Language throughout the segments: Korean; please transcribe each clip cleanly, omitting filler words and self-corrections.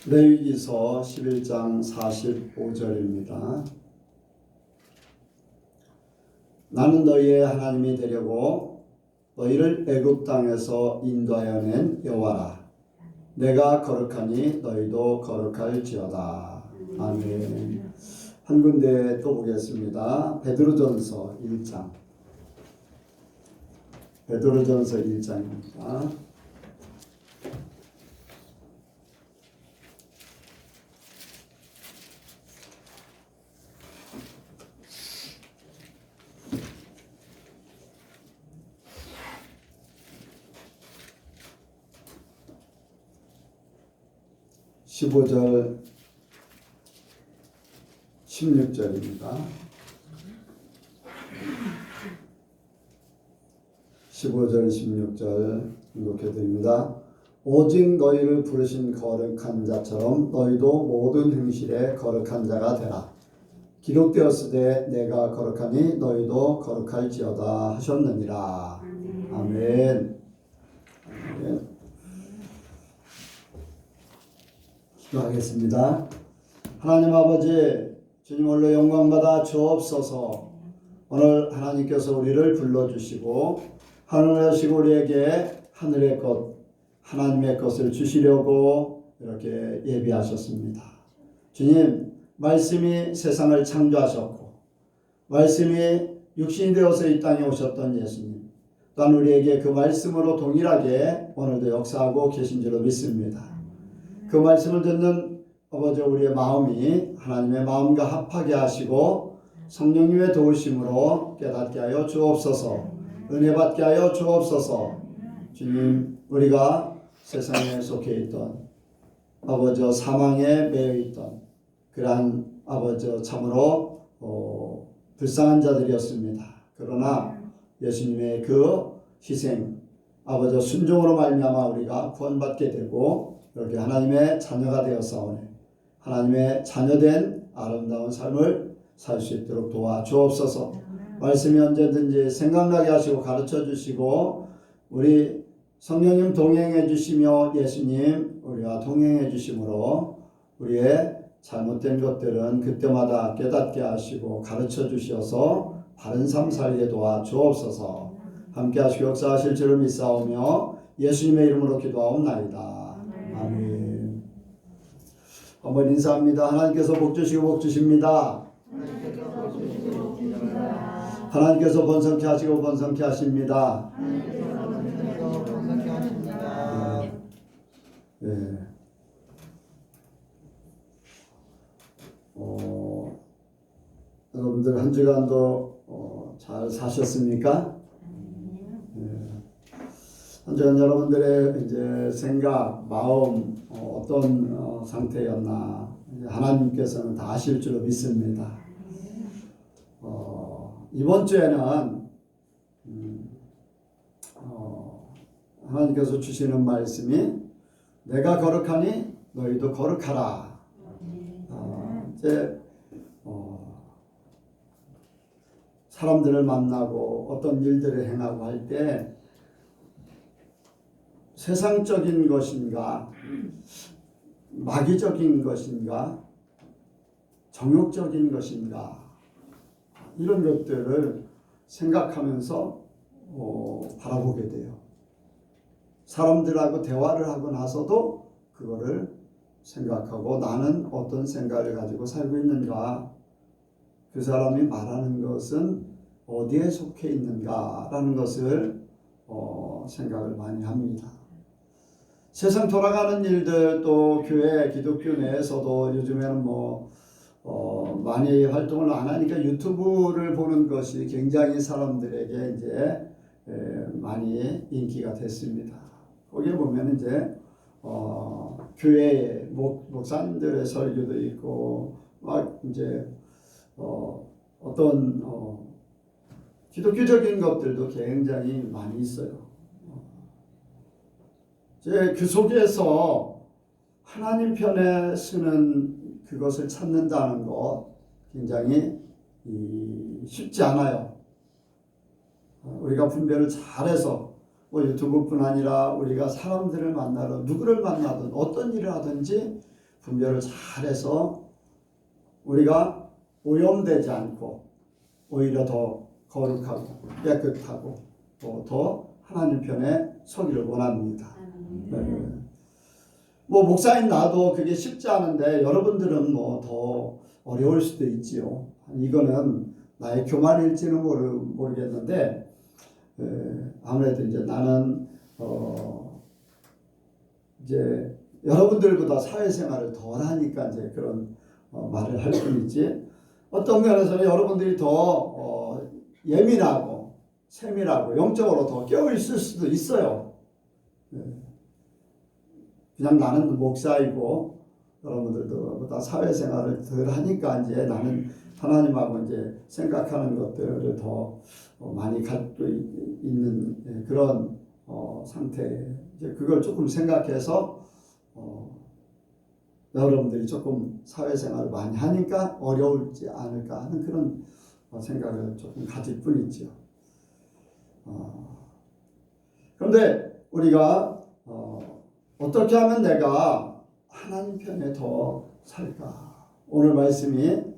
레위기서 11장 45절입니다. 나는 너희의 하나님이 되려고 너희를 애굽 땅에서 인도하여 낸 여호와라. 내가 거룩하니 너희도 거룩할지어다. 아멘. 한 군데 또 보겠습니다. 베드로전서 1장. 베드로전서 1장입니다. 15절 16절입니다. 15절 16절 읽게드립니다. 오직 너희를 부르신 거룩한 자처럼 너희도 모든 행실에 거룩한 자가 되라. 기록되었으되 내가 거룩하니 너희도 거룩할지어다 하셨느니라. 아멘. 아멘. 기도하겠습니다. 하나님 아버지, 주님 홀로 영광받아 주옵소서. 오늘 하나님께서 우리를 불러주시고 하늘에 오시고 우리에게 하늘의 것, 하나님의 것을 주시려고 이렇게 예비하셨습니다. 주님, 말씀이 세상을 창조하셨고 말씀이 육신이 되어서 이 땅에 오셨던 예수님, 또한 우리에게 그 말씀으로 동일하게 오늘도 역사하고 계신 줄로 믿습니다. 그 말씀을 듣는 아버지 우리의 마음이 하나님의 마음과 합하게 하시고 성령님의 도우심으로 깨닫게 하여 주옵소서. 은혜 받게 하여 주옵소서. 주님, 우리가 세상에 속해 있던 아버지 사망에 매여 있던 그러한 아버지 참으로 불쌍한 자들이었습니다. 그러나 예수님의 그 희생, 아버지 순종으로 말미암아 우리가 구원받게 되고 이렇게 하나님의 자녀가 되었사오니 하나님의 자녀된 아름다운 삶을 살 수 있도록 도와주옵소서. 말씀이 언제든지 생각나게 하시고 가르쳐 주시고 우리 성령님 동행해 주시며 예수님 우리와 동행해 주심으로 우리의 잘못된 것들은 그때마다 깨닫게 하시고 가르쳐 주셔서 바른 삶 살게 도와주옵소서. 함께 하시고 역사하실 줄을 믿사오며 예수님의 이름으로 기도하옵나이다. 아멘. 한번 인사합니다. 하나님께서 복 주시고 복 주십니다. 하나님께서 번성케 하시고 번성케 하십니다. 네. 여러분들 한 주간도 잘 사셨습니까? 한 주간 여러분들의 이제 생각, 마음 어떤 상태였나 하나님께서는 다 아실 줄로 믿습니다. 이번 주에는 하나님께서 주시는 말씀이 내가 거룩하니 너희도 거룩하라. 이제 사람들을 만나고 어떤 일들을 행하고 할 때 세상적인 것인가 마귀적인 것인가 정욕적인 것인가 이런 것들을 생각하면서 바라보게 돼요. 사람들하고 대화를 하고 나서도 그거를 생각하고 나는 어떤 생각을 가지고 살고 있는가, 그 사람이 말하는 것은 어디에 속해 있는가라는 것을 생각을 많이 합니다. 세상 돌아가는 일들 또 교회 기독교 내에서도 요즘에는 많이 활동을 안 하니까 유튜브를 보는 것이 굉장히 사람들에게 이제 많이 인기가 됐습니다. 거기에 보면 이제 교회 목사님들의 설교도 있고 막 이제 어떤 기독교적인 것들도 굉장히 많이 있어요. 이제 그 속에서 하나님 편에 서는 그것을 찾는다는 것 굉장히 쉽지 않아요. 우리가 분별을 잘해서 유튜브뿐 아니라 우리가 사람들을 만나러 누구를 만나든 어떤 일을 하든지 분별을 잘해서 우리가 오염되지 않고 오히려 더 거룩하고 깨끗하고 또 더 하나님 편에 서기를 원합니다. 네. 뭐 목사인 나도 그게 쉽지 않은데 여러분들은 뭐 더 어려울 수도 있지요. 이거는 나의 교만일지는 모르겠는데 아무래도 이제 나는 이제 여러분들보다 사회생활을 덜 하니까 이제 그런 말을 할 뿐이지, 어떤 면에서는 여러분들이 더 예민하고 세밀하고 영적으로 더 깨어있을 수도 있어요. 그냥 나는 목사이고 여러분들보다 사회생활을 덜 하니까 이제 나는 하나님하고 이제 생각하는 것들을 더 많이 갖고 있는 그런 상태. 이제 그걸 조금 생각해서 여러분들이 조금 사회생활을 많이 하니까 어려울지 않을까 하는 그런 생각을 조금 가질 뿐이죠. 그런데 우리가 어떻게 하면 내가 하나님 편에 더 살까? 오늘 말씀이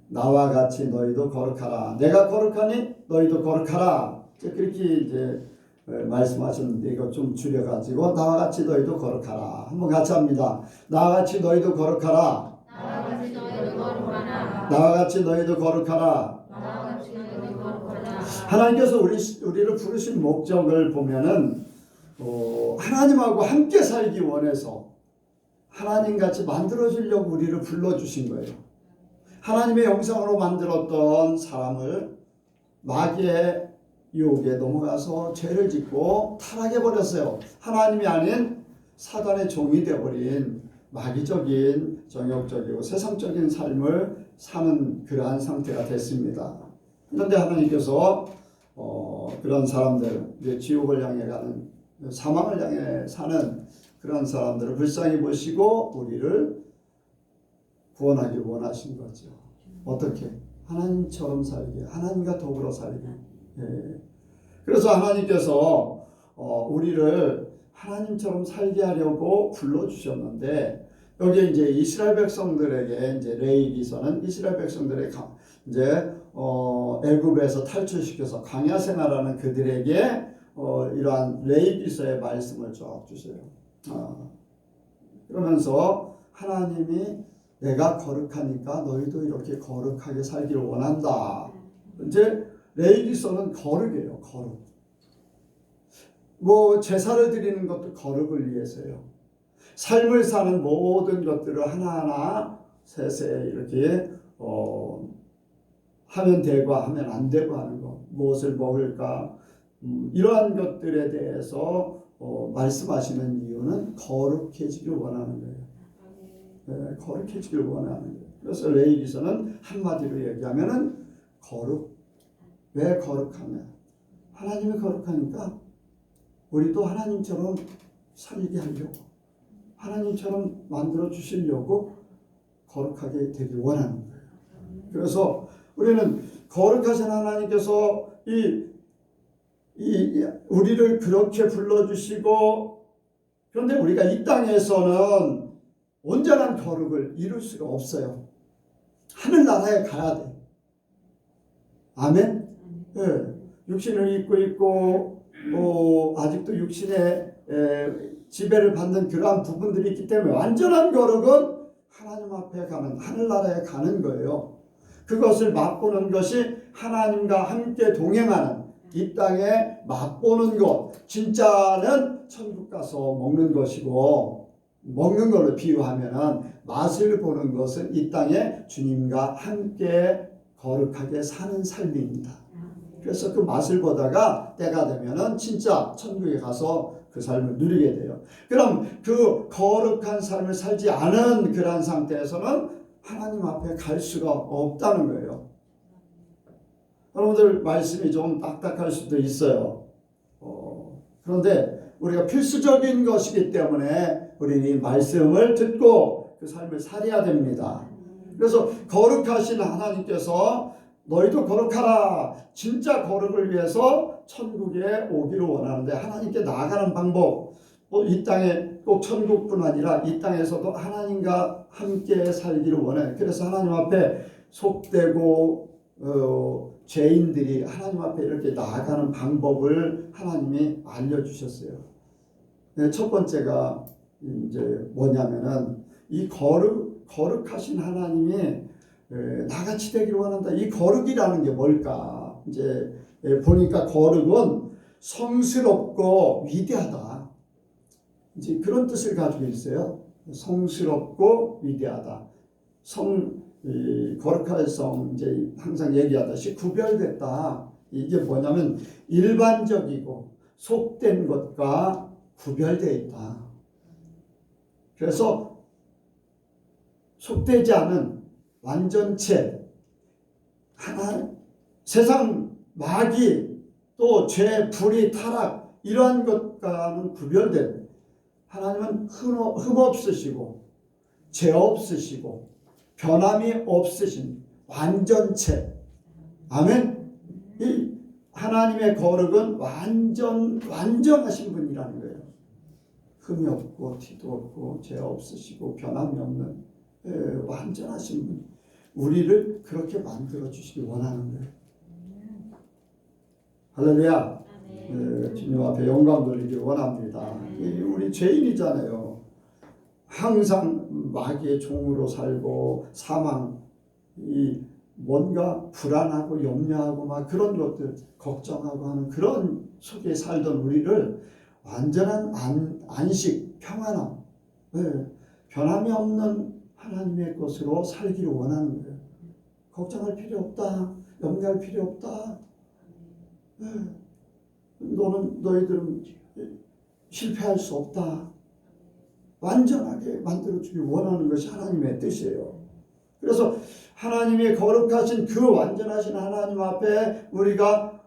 나와 같이 너희도 거룩하라. 내가 거룩하니 너희도 거룩하라. 그렇게 이제 말씀하셨는데 이거 좀 줄여가지고 나와 같이 너희도 거룩하라. 한번 같이 합니다. 나와 같이 너희도 거룩하라. 나와 같이 너희도 거룩하라. 나와 같이 너희도 거룩하라. 나와 같이 너희도 거룩하라. 하나님께서 우리를 부르신 목적을 보면은 하나님하고 함께 살기 원해서 하나님같이 만들어주려고 우리를 불러주신 거예요. 하나님의 형상으로 만들었던 사람을 마귀의 유혹에 넘어가서 죄를 짓고 타락해버렸어요. 하나님이 아닌 사단의 종이 되어버린 마귀적인 정욕적이고 세상적인 삶을 사는 그러한 상태가 됐습니다. 그런데 하나님께서 그런 사람들, 이제 지옥을 향해 가는, 사망을 향해 사는 그런 사람들을 불쌍히 보시고 우리를 구원하기 원하신 거죠. 어떻게? 하나님처럼 살게, 하나님과 더불어 살게. 그래서 하나님께서 우리를 하나님처럼 살게 하려고 불러주셨는데, 여기 이제 이스라엘 백성들에게 이제 레위기서는 이스라엘 백성들의 이제 애굽에서 탈출시켜서 광야 생활하는 그들에게 이러한 레위기서의 말씀을 쭉 주세요. 그러면서 하나님이 내가 거룩하니까 너희도 이렇게 거룩하게 살기를 원한다. 이제 레위기서는 거룩이에요. 거룩. 뭐 제사를 드리는 것도 거룩을 위해서요. 삶을 사는 모든 것들을 하나하나 세세 이렇게 하면 되고 하면 안 되고 하는 것, 무엇을 먹을까, 이러한 것들에 대해서 말씀하시는 이유는 거룩해지길 원하는 거예요. 네, 거룩해지길 원하는 거예요. 그래서 레위기서는 한마디로 얘기하면은 거룩. 왜 거룩하냐? 하나님이 거룩하니까 우리도 하나님처럼 살게 하려고, 하나님처럼 만들어 주시려고 거룩하게 되길 원하는 거예요. 그래서 우리는 거룩하신 하나님께서 우리를 그렇게 불러주시고, 그런데 우리가 이 땅에서는 온전한 거룩을 이룰 수가 없어요. 하늘나라에 가야 돼. 아멘? 네. 육신을 입고 있고 아직도 육신의 지배를 받는 그러한 부분들이 있기 때문에 완전한 거룩은 하나님 앞에 가는, 하늘나라에 가는 거예요. 그것을 맛보는 것이 하나님과 함께 동행하는, 이 땅에 맛보는 것, 진짜는 천국 가서 먹는 것이고, 먹는 걸로 비유하면은 맛을 보는 것은 이 땅에 주님과 함께 거룩하게 사는 삶입니다. 그래서 그 맛을 보다가 때가 되면은 진짜 천국에 가서 그 삶을 누리게 돼요. 그럼 그 거룩한 삶을 살지 않은 그러한 상태에서는 하나님 앞에 갈 수가 없다는 거예요. 여러분들 말씀이 좀 딱딱할 수도 있어요. 그런데 우리가 필수적인 것이기 때문에 우리는 이 말씀을 듣고 그 삶을 살아야 됩니다. 그래서 거룩하신 하나님께서 너희도 거룩하라. 진짜 거룩을 위해서 천국에 오기를 원하는데, 하나님께 나아가는 방법, 이 땅에 꼭 천국뿐 아니라 이 땅에서도 하나님과 함께 살기를 원해. 그래서 하나님 앞에 속되고 죄인들이 하나님 앞에 이렇게 나아가는 방법을 하나님이 알려주셨어요. 첫 번째가 이제 뭐냐면은 이 거룩하신 하나님이 나같이 되기를 원한다. 이 거룩이라는 게 뭘까? 이제 보니까 거룩은 성스럽고 위대하다. 이제 그런 뜻을 가지고 있어요. 성스럽고 위대하다. 거룩한 성, 이제 항상 얘기하듯이 구별됐다. 이게 뭐냐면 일반적이고 속된 것과 구별되어 있다. 그래서 속되지 않은 완전체, 세상 마귀, 또 죄, 불의, 타락 이러한 것과는 구별된, 하나님은 흠없으시고 죄 없으시고 변함이 없으신 완전체. 아멘. 이 하나님의 거룩은 완전하신 분이라는 거예요. 흠이 없고 티도 없고 죄 없으시고 변함이 없는 완전하신 분. 우리를 그렇게 만들어 주시기 원하는 거예요. 할렐루야. 주님 앞에 영광 돌리기 원합니다. 우리 죄인이잖아요. 항상 마귀의 종으로 살고 사망, 뭔가 불안하고 염려하고 막 그런 것들 걱정하고 하는 그런 속에 살던 우리를 완전한 안식, 평안함, 변함이 없는 하나님의 것으로 살기를 원하는 거예요. 걱정할 필요 없다. 염려할 필요 없다. 너희들은 실패할 수 없다. 완전하게 만들어주기 원하는 것이 하나님의 뜻이에요. 그래서 하나님의 거룩하신 그 완전하신 하나님 앞에 우리가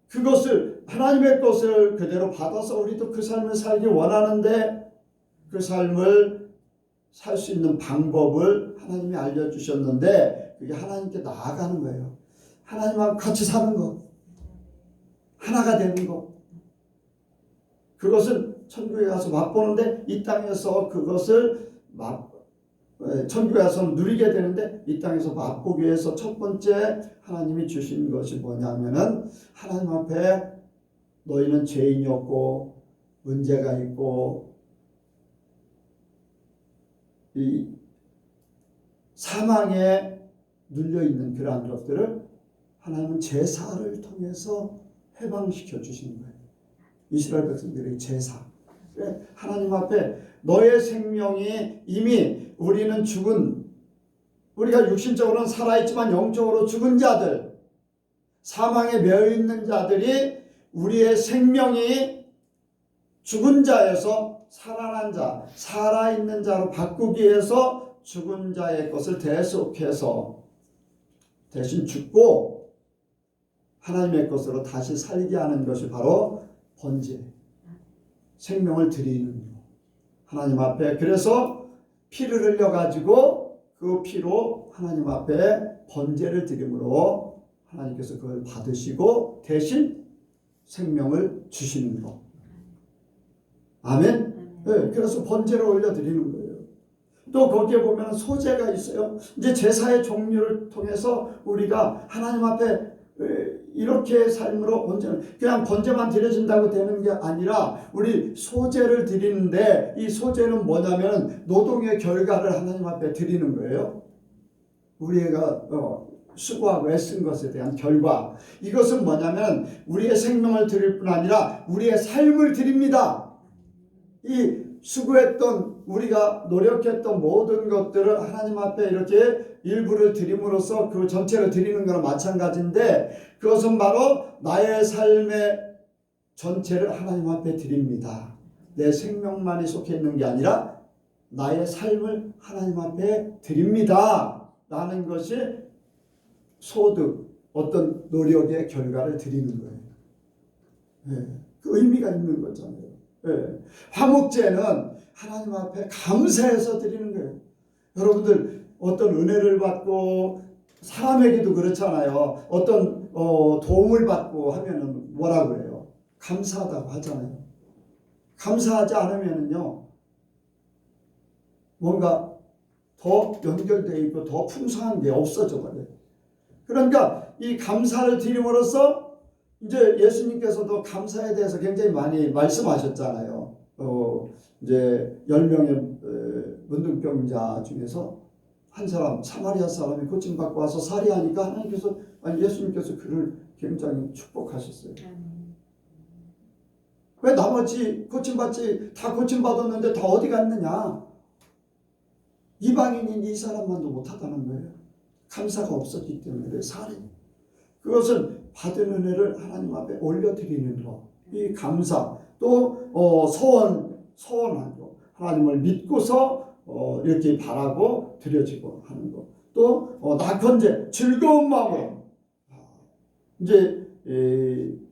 그것을, 하나님의 것을 그대로 받아서 우리도 그 삶을 살기 원하는데, 그 삶을 살 수 있는 방법을 하나님이 알려주셨는데, 그게 하나님께 나아가는 거예요. 하나님하고 같이 사는 것, 하나가 되는 것. 그것은 천국에 가서 맛보는데, 이 땅에서 그것을 천국에 가서 누리게 되는데, 이 땅에서 맛보기 위해서 첫 번째 하나님이 주신 것이 뭐냐면은, 하나님 앞에 너희는 죄인이었고 문제가 있고 이 사망에 눌려있는 그러한 것들을 하나님은 제사를 통해서 해방시켜 주시는 거예요. 이스라엘 백성들의 제사. 하나님 앞에 너의 생명이 이미, 우리는 우리가 육신적으로는 살아있지만 영적으로 죽은 자들, 사망에 매여있는 자들이 우리의 생명이 죽은 자에서 살아난 자, 살아있는 자로 바꾸기 위해서 죽은 자의 것을 대속해서 대신 죽고 하나님의 것으로 다시 살게 하는 것이 바로 번제, 생명을 드리는 것. 하나님 앞에, 그래서 피를 흘려가지고 그 피로 하나님 앞에 번제를 드림으로 하나님께서 그걸 받으시고 대신 생명을 주시는 것. 아멘. 네, 그래서 번제를 올려드리는 거예요. 또 거기에 보면 소제가 있어요. 이제 제사의 종류를 통해서 우리가 하나님 앞에 이렇게 삶으로 그냥 번제만 드려진다고 되는 게 아니라 우리 소제를 드리는데, 이 소제는 뭐냐면 노동의 결과를 하나님 앞에 드리는 거예요. 우리가 수고하고 애쓴 것에 대한 결과. 이것은 뭐냐면 우리의 생명을 드릴 뿐 아니라 우리의 삶을 드립니다. 이 수고했던, 우리가 노력했던 모든 것들을 하나님 앞에 이렇게 일부를 드림으로써 그 전체를 드리는 거랑 마찬가지인데, 그것은 바로 나의 삶의 전체를 하나님 앞에 드립니다. 내 생명만이 속해 있는 게 아니라 나의 삶을 하나님 앞에 드립니다 라는 것이 소득, 어떤 노력의 결과를 드리는 거예요. 그 의미가 있는 거잖아요. 화목제는 하나님 앞에 감사해서 드리는 거예요. 여러분들 어떤 은혜를 받고, 사람에게도 그렇잖아요. 어떤 도움을 받고 하면은 뭐라고 해요? 감사하다고 하잖아요. 감사하지 않으면은요, 뭔가 더 연결되어 있고 더 풍성한 게 없어져 버려요. 그러니까 이 감사를 드림으로써 이제 예수님께서도 감사에 대해서 굉장히 많이 말씀하셨잖아요. 이제 10명의 문둥병자 중에서 한 사람, 사마리아 사람이 고침받고 와서 살이하니까 하나님께서, 아니 예수님께서 그를 굉장히 축복하셨어요. 왜 나머지 고침받지, 다 고침받았는데 다 어디 갔느냐? 이방인인 이 사람만도 못하다는 거예요. 감사가 없었기 때문에. 살이. 그것은 받은 은혜를 하나님 앞에 올려드리는 것. 이 감사. 또 소원하고 하나님을 믿고서 이렇게 바라고 드려지고 하는 것. 또 낙헌제, 즐거운 마음으로. 이제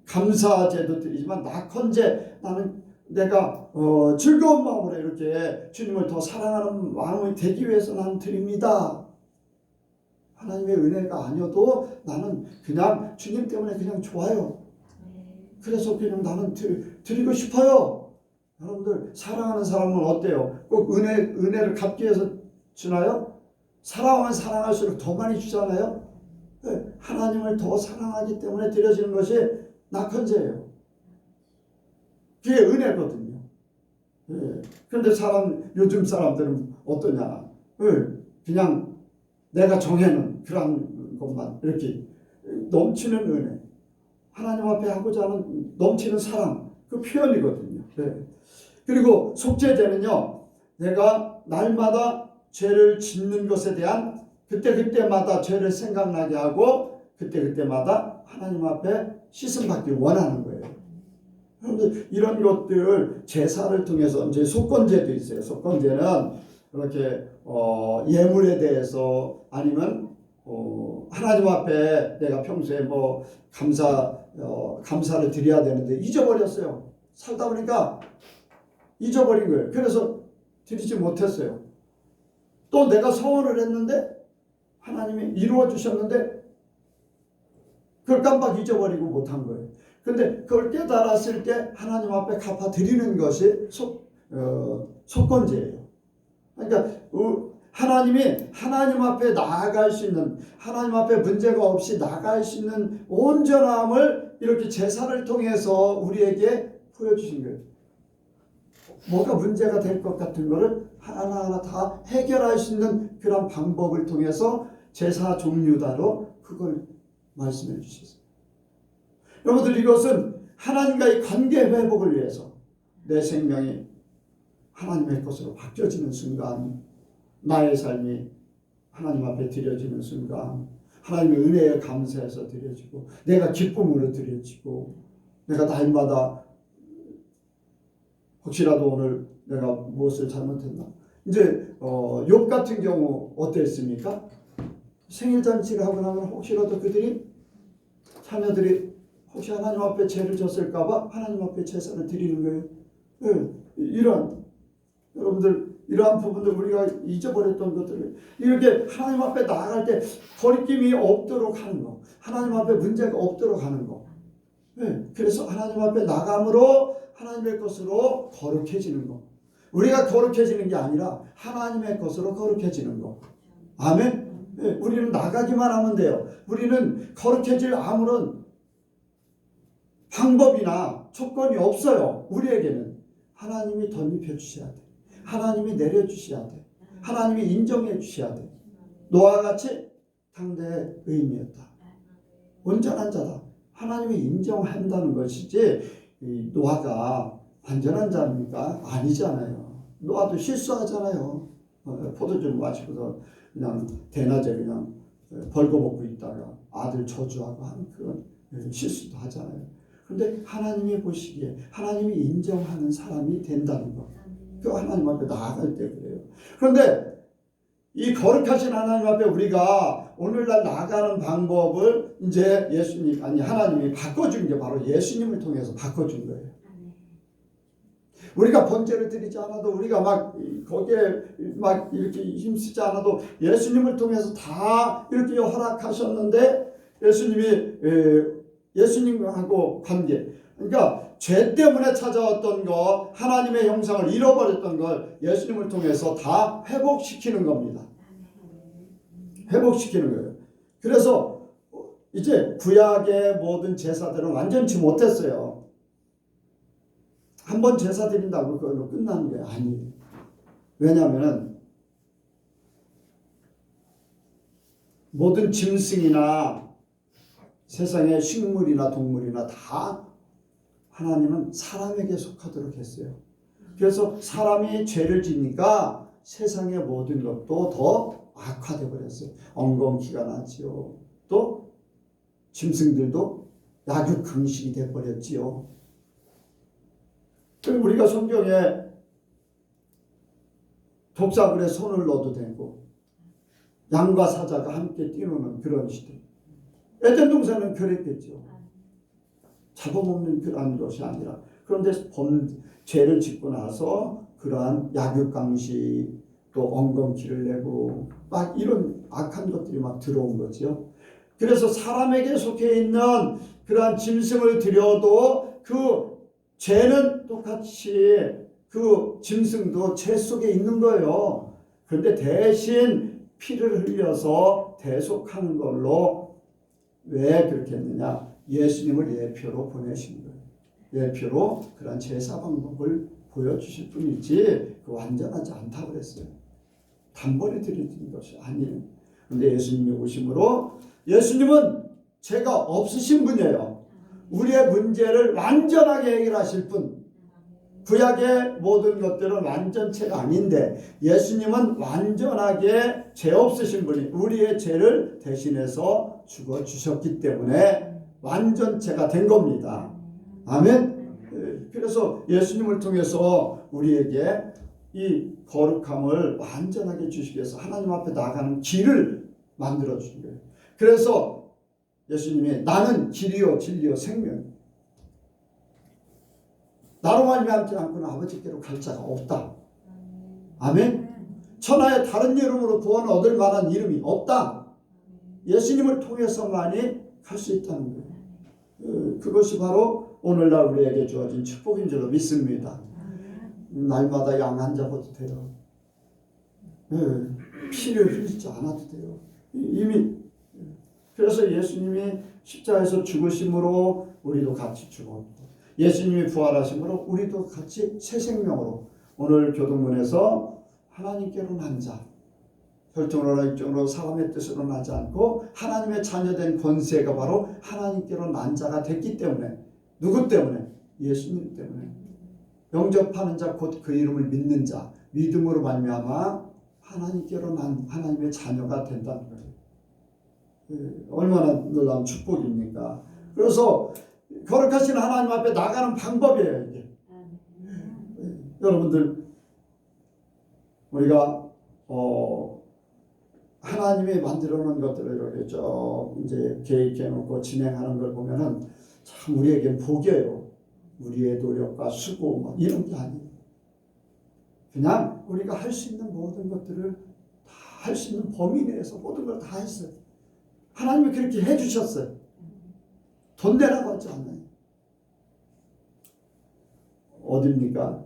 감사제도 드리지만 낙헌제, 나는 내가 즐거운 마음으로 이렇게 주님을 더 사랑하는 마음이 되기 위해서 나는 드립니다. 하나님의 은혜가 아니어도 나는 그냥 주님 때문에 그냥 좋아요. 그래서 그냥 나는 드리고 싶어요. 여러분들 사랑하는 사람은 어때요? 꼭 은혜를 갚기 위해서 주나요? 사랑하면 사랑할수록 더 많이 주잖아요. 하나님을 더 사랑하기 때문에 드려지는 것이 낙헌제예요. 그게 은혜거든요. 그런데 요즘 사람들은 어떠냐? 그냥 내가 정해놓은 그런 것만 이렇게 넘치는 은혜, 하나님 앞에 하고자 하는 넘치는 사랑, 그 표현이거든요. 그리고 속죄제는요, 내가 날마다 죄를 짓는 것에 대한 그때마다 죄를 생각나게 하고 그때마다 하나님 앞에 씻음받기 원하는 거예요. 그런데 이런 것들 제사를 통해서 이제 속건제도 있어요. 속건제는 이렇게 예물에 대해서 아니면 하나님 앞에 내가 평소에 뭐 감사를 드려야 되는데 잊어버렸어요. 살다 보니까 잊어버린 거예요. 그래서 드리지 못했어요. 또 내가 서원을 했는데 하나님이 이루어 주셨는데 그걸 깜빡 잊어버리고 못한 거예요. 근데 그걸 깨달았을 때 하나님 앞에 갚아 드리는 것이 속건제예요. 그러니까 하나님이 하나님 앞에 나아갈 수 있는, 하나님 앞에 문제가 없이 나아갈 수 있는 온전함을 이렇게 제사를 통해서 우리에게 보여주신 거예요. 뭐가 문제가 될 것 같은 거를 하나하나 다 해결할 수 있는 그런 방법을 통해서 제사 종류다로 그걸 말씀해 주셨어요. 여러분들, 이것은 하나님과의 관계 회복을 위해서 내 생명이 하나님의 것으로 바뀌어지는 순간, 나의 삶이 하나님 앞에 드려지는 순간 하나님의 은혜에 감사해서 드려지고 내가 기쁨으로 드려지고 내가 날마다 혹시라도 오늘 내가 무엇을 잘못했나, 이제 욥 같은 경우 어땠습니까? 생일잔치를 하고 나면 혹시라도 그들이 자녀들이 혹시 하나님 앞에 죄를 졌을까봐 하나님 앞에 제사를 드리는 거예요. 이런 여러분들 이러한 부분들 우리가 잊어버렸던 것들을 이렇게 하나님 앞에 나아갈 때 거리낌이 없도록 하는 거, 하나님 앞에 문제가 없도록 하는 거. 그래서 하나님 앞에 나감으로 하나님의 것으로 거룩해지는 거. 우리가 거룩해지는 게 아니라 하나님의 것으로 거룩해지는 거. 아멘. 우리는 나가기만 하면 돼요. 우리는 거룩해질 아무런 방법이나 조건이 없어요. 우리에게는 하나님이 덧입혀 주셔야 돼. 하나님이 내려주셔야 돼. 하나님이 인정해 주셔야 돼. 노아와 같이 당대의 의인이었다. 온전한 자다. 하나님이 인정한다는 것이지, 노아가 완전한 자입니까? 아니잖아요. 노아도 실수하잖아요. 포도주 마시고서 그냥 대낮에 그냥 벌거벗고 있다가 아들 저주하고 하는 그런 실수도 하잖아요. 그런데 하나님이 보시기에 하나님이 인정하는 사람이 된다는 것. 그 하나님 앞에 나아갈 때 그래요. 그런데 이 거룩하신 하나님 앞에 우리가 오늘날 나아가는 방법을 이제 하나님이 바꿔준 게 바로 예수님을 통해서 바꿔준 거예요. 우리가 번제를 드리지 않아도, 우리가 막 거기에 막 이렇게 힘쓰지 않아도 예수님을 통해서 다 이렇게 허락하셨는데, 예수님하고 관계, 그러니까 죄 때문에 찾아왔던 것, 하나님의 형상을 잃어버렸던 걸 예수님을 통해서 다 회복시키는 겁니다. 회복시키는 거예요. 그래서 이제 구약의 모든 제사들은 완전치 못했어요. 한 번 제사 드린다고 그걸로 끝나는 게 아니에요. 왜냐하면 모든 짐승이나 세상의 식물이나 동물이나 다 하나님은 사람에게 속하도록 했어요. 그래서 사람이 죄를 지니까 세상의 모든 것도 더 악화되어 버렸어요. 엉겅퀴가 나지요. 또 짐승들도 약육강식이 되어 버렸지요. 우리가 성경에 독사굴에 손을 넣어도 되고 양과 사자가 함께 뛰노는 그런 시대. 에덴 동산은 그랬겠죠. 잡아먹는 그런 것이 아니라. 그런데 죄를 짓고 나서 그러한 약육강식 또 엉겅퀴를 내고 막 이런 악한 것들이 막 들어온 거죠. 그래서 사람에게 속해 있는 그러한 짐승을 들여도 그 죄는 똑같이 그 짐승도 죄 속에 있는 거예요. 그런데 대신 피를 흘려서 대속하는 걸로 왜 그렇게 했느냐? 예수님을 예표로 보내신 거예요. 예표로 그런 제사 방법을 보여주실 뿐이지 그 완전하지 않다고 그랬어요. 단번에 드리는 것이 아니에요. 그런데 예수님이 오심으로 예수님은 죄가 없으신 분이에요. 우리의 문제를 완전하게 해결하실 분. 구약의 모든 것들은 완전체가 아닌데 예수님은 완전하게 죄 없으신 분이 우리의 죄를 대신해서 죽어주셨기 때문에 완전체가 된 겁니다. 아멘. 그래서 예수님을 통해서 우리에게 이 거룩함을 완전하게 주시기 위해서 하나님 앞에 나가는 길을 만들어 주신 거예요. 그래서 예수님이 나는 길이요 진리요 생명, 나로 말미암지 않고는 아버지께로 갈 자가 없다. 아멘. 천하의 다른 이름으로 구원을 얻을 만한 이름이 없다. 예수님을 통해서만이 갈 수 있다는 거예요. 그것이 바로 오늘날 우리에게 주어진 축복인 줄로 믿습니다. 날마다 양 안 잡아도 돼요. 피를 흘리지 않아도 돼요. 이미 그래서 예수님이 십자가에서 죽으심으로 우리도 같이 죽었고 예수님이 부활하심으로 우리도 같이 새 생명으로 오늘 교동문에서 하나님께로 난 자, 혈통으로나 육정으로 사람의 뜻으로 나지 않고 하나님의 자녀된 권세가 바로 하나님께로 난 자가 됐기 때문에 누구 때문에? 예수님 때문에. 영접하는 자 곧 그 이름을 믿는 자, 믿음으로 말미암아 하나님께로 난 하나님의 자녀가 된다는 거예요. 얼마나 놀라운 축복입니까? 그래서 거룩하신 하나님 앞에 나가는 방법이에요. 이게. 여러분들 우리가 하나님이 만들어 놓은 것들을 이렇게 쭉 이제 계획해 놓고 진행하는 걸 보면은 참 우리에겐 복이에요. 우리의 노력과 수고 막 이런 게 아니에요. 그냥 우리가 할 수 있는 모든 것들을 다 할 수 있는 범위 내에서 모든 걸 다 했어요. 하나님이 그렇게 해주셨어요. 돈 내라고 하지 않나요? 어딥니까?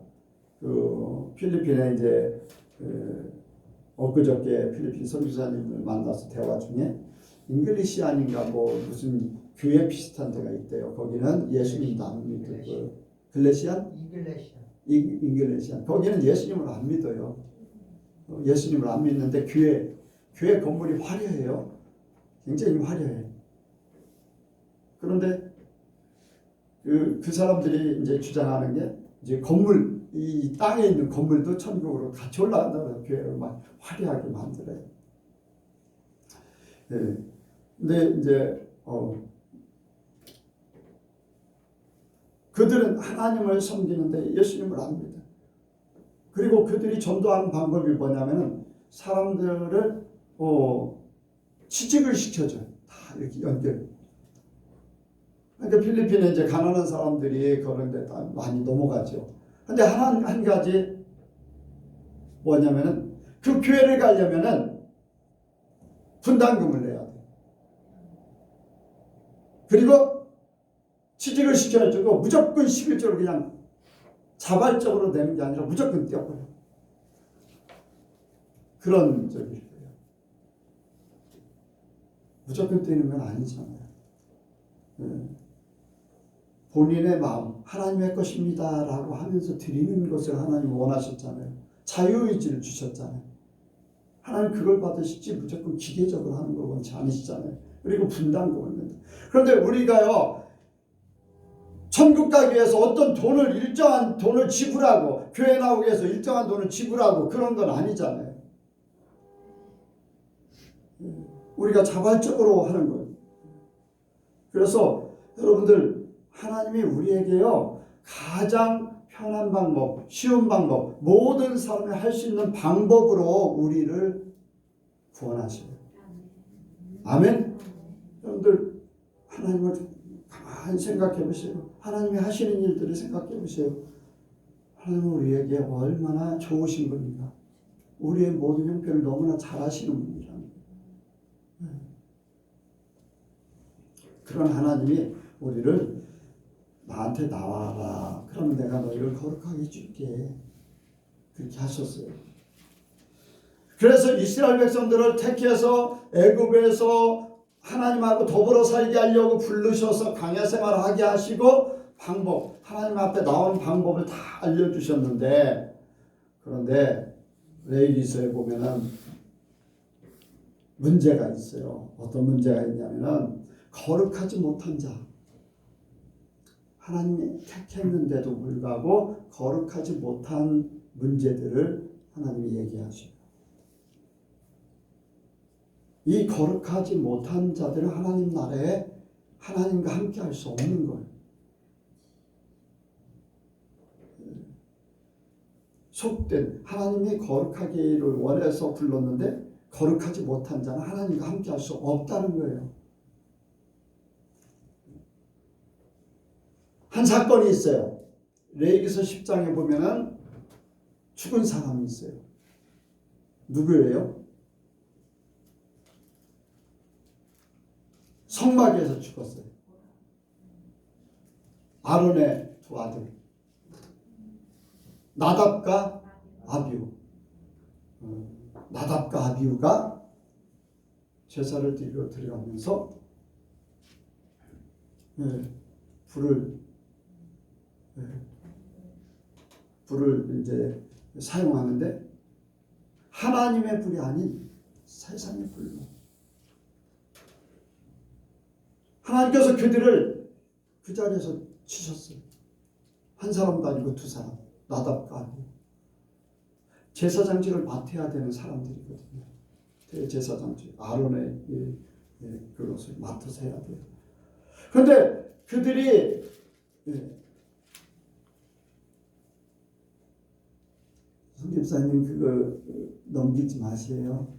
그 필리핀에 이제 엊그저께 필리핀 선교사님을 만나서 대화 중에 잉글리시안인가 뭐 무슨 교회 비슷한 데가 있대요. 거기는 예수님도 안 믿고 글래시안? 잉글리시안. 거기는 예수님을 안 믿어요. 예수님을 안 믿는데 교회 건물이 화려해요. 굉장히 화려해. 그런데 그 사람들이 이제 주장하는 게 이제 건물 이 땅에 있는 건물도 천국으로 같이 올라간다고 교회를 막 화려하게 만들어요. 네. 근데 이제 그들은 하나님을 섬기는데 예수님을 안 믿어요. 그리고 그들이 전도하는 방법이 뭐냐면은 사람들을 취직을 시켜줘요. 다 이렇게 연결. 그러니까 필리핀에 이제 가난한 사람들이 그런 데 많이 넘어가죠. 근데 한 가지 뭐냐면은 그 교회를 가려면은 분담금을 내야 돼. 그리고 취직을 시켜주고 무조건 11조를 그냥 자발적으로 내는 게 아니라 무조건 떼어버려. 그런 적일 거예요. 무조건 떼는 건 아니잖아요. 본인의 마음, 하나님의 것입니다 라고 하면서 드리는 것을 하나님 원하셨잖아요. 자유의지를 주셨잖아요. 하나님 그걸 받으시지 무조건 기계적으로 하는 걸 원치 않으시잖아요. 그리고 분담금을 낸다. 그런데 우리가요, 천국 가기 위해서 어떤 돈을, 일정한 돈을 지불하고, 교회 나오기 위해서 일정한 돈을 지불하고 그런 건 아니잖아요. 우리가 자발적으로 하는 거예요. 그래서 여러분들, 하나님이 우리에게요, 가장 편한 방법, 쉬운 방법, 모든 사람이 할 수 있는 방법으로 우리를 구원하셔요. 아멘? 여러분들, 하나님을 가만히 생각해 보세요. 하나님이 하시는 일들을 생각해 보세요. 하나님은 우리에게 얼마나 좋으신 분인가. 우리의 모든 형편을 너무나 잘 아시는 분이라는 거예요. 그런 하나님이 우리를 나한테 나와라. 그러면 내가 너희를 거룩하게 해줄게. 그렇게 하셨어요. 그래서 이스라엘 백성들을 택해서 애굽에서 하나님하고 더불어 살게 하려고 부르셔서 광야 생활을 하게 하시고 방법, 하나님 앞에 나오는 방법을 다 알려주셨는데, 그런데 레위기서에 보면은 문제가 있어요. 어떤 문제가 있냐면은 거룩하지 못한 자, 하나님이 택했는데도 불구하고 거룩하지 못한 문제들을 하나님이 얘기하셔요. 이 거룩하지 못한 자들은 하나님 나라에 하나님과 함께 할 수 없는 거예요. 속된, 하나님이 거룩하기를 원해서 불렀는데 거룩하지 못한 자는 하나님과 함께 할 수 없다는 거예요. 한 사건이 있어요. 레위기서 10장에 보면은 죽은 사람이 있어요. 누구예요? 성막에서 죽었어요. 아론의 두 아들 나답과 아비우. 나답과 아비우가 제사를 드리러 들어가면서 불을 이제 사용하는데 하나님의 불이 아닌 세상의 불로, 하나님께서 그들을 그 자리에서 치셨어요. 한 사람도 아니고 두 사람, 나답과 아비우. 제사장직을 맡아야 되는 사람들이거든요. 대제사장직, 아론의 그것을 맡아서 해야 돼요. 그런데 그들이 선집사님 그거 넘기지 마세요.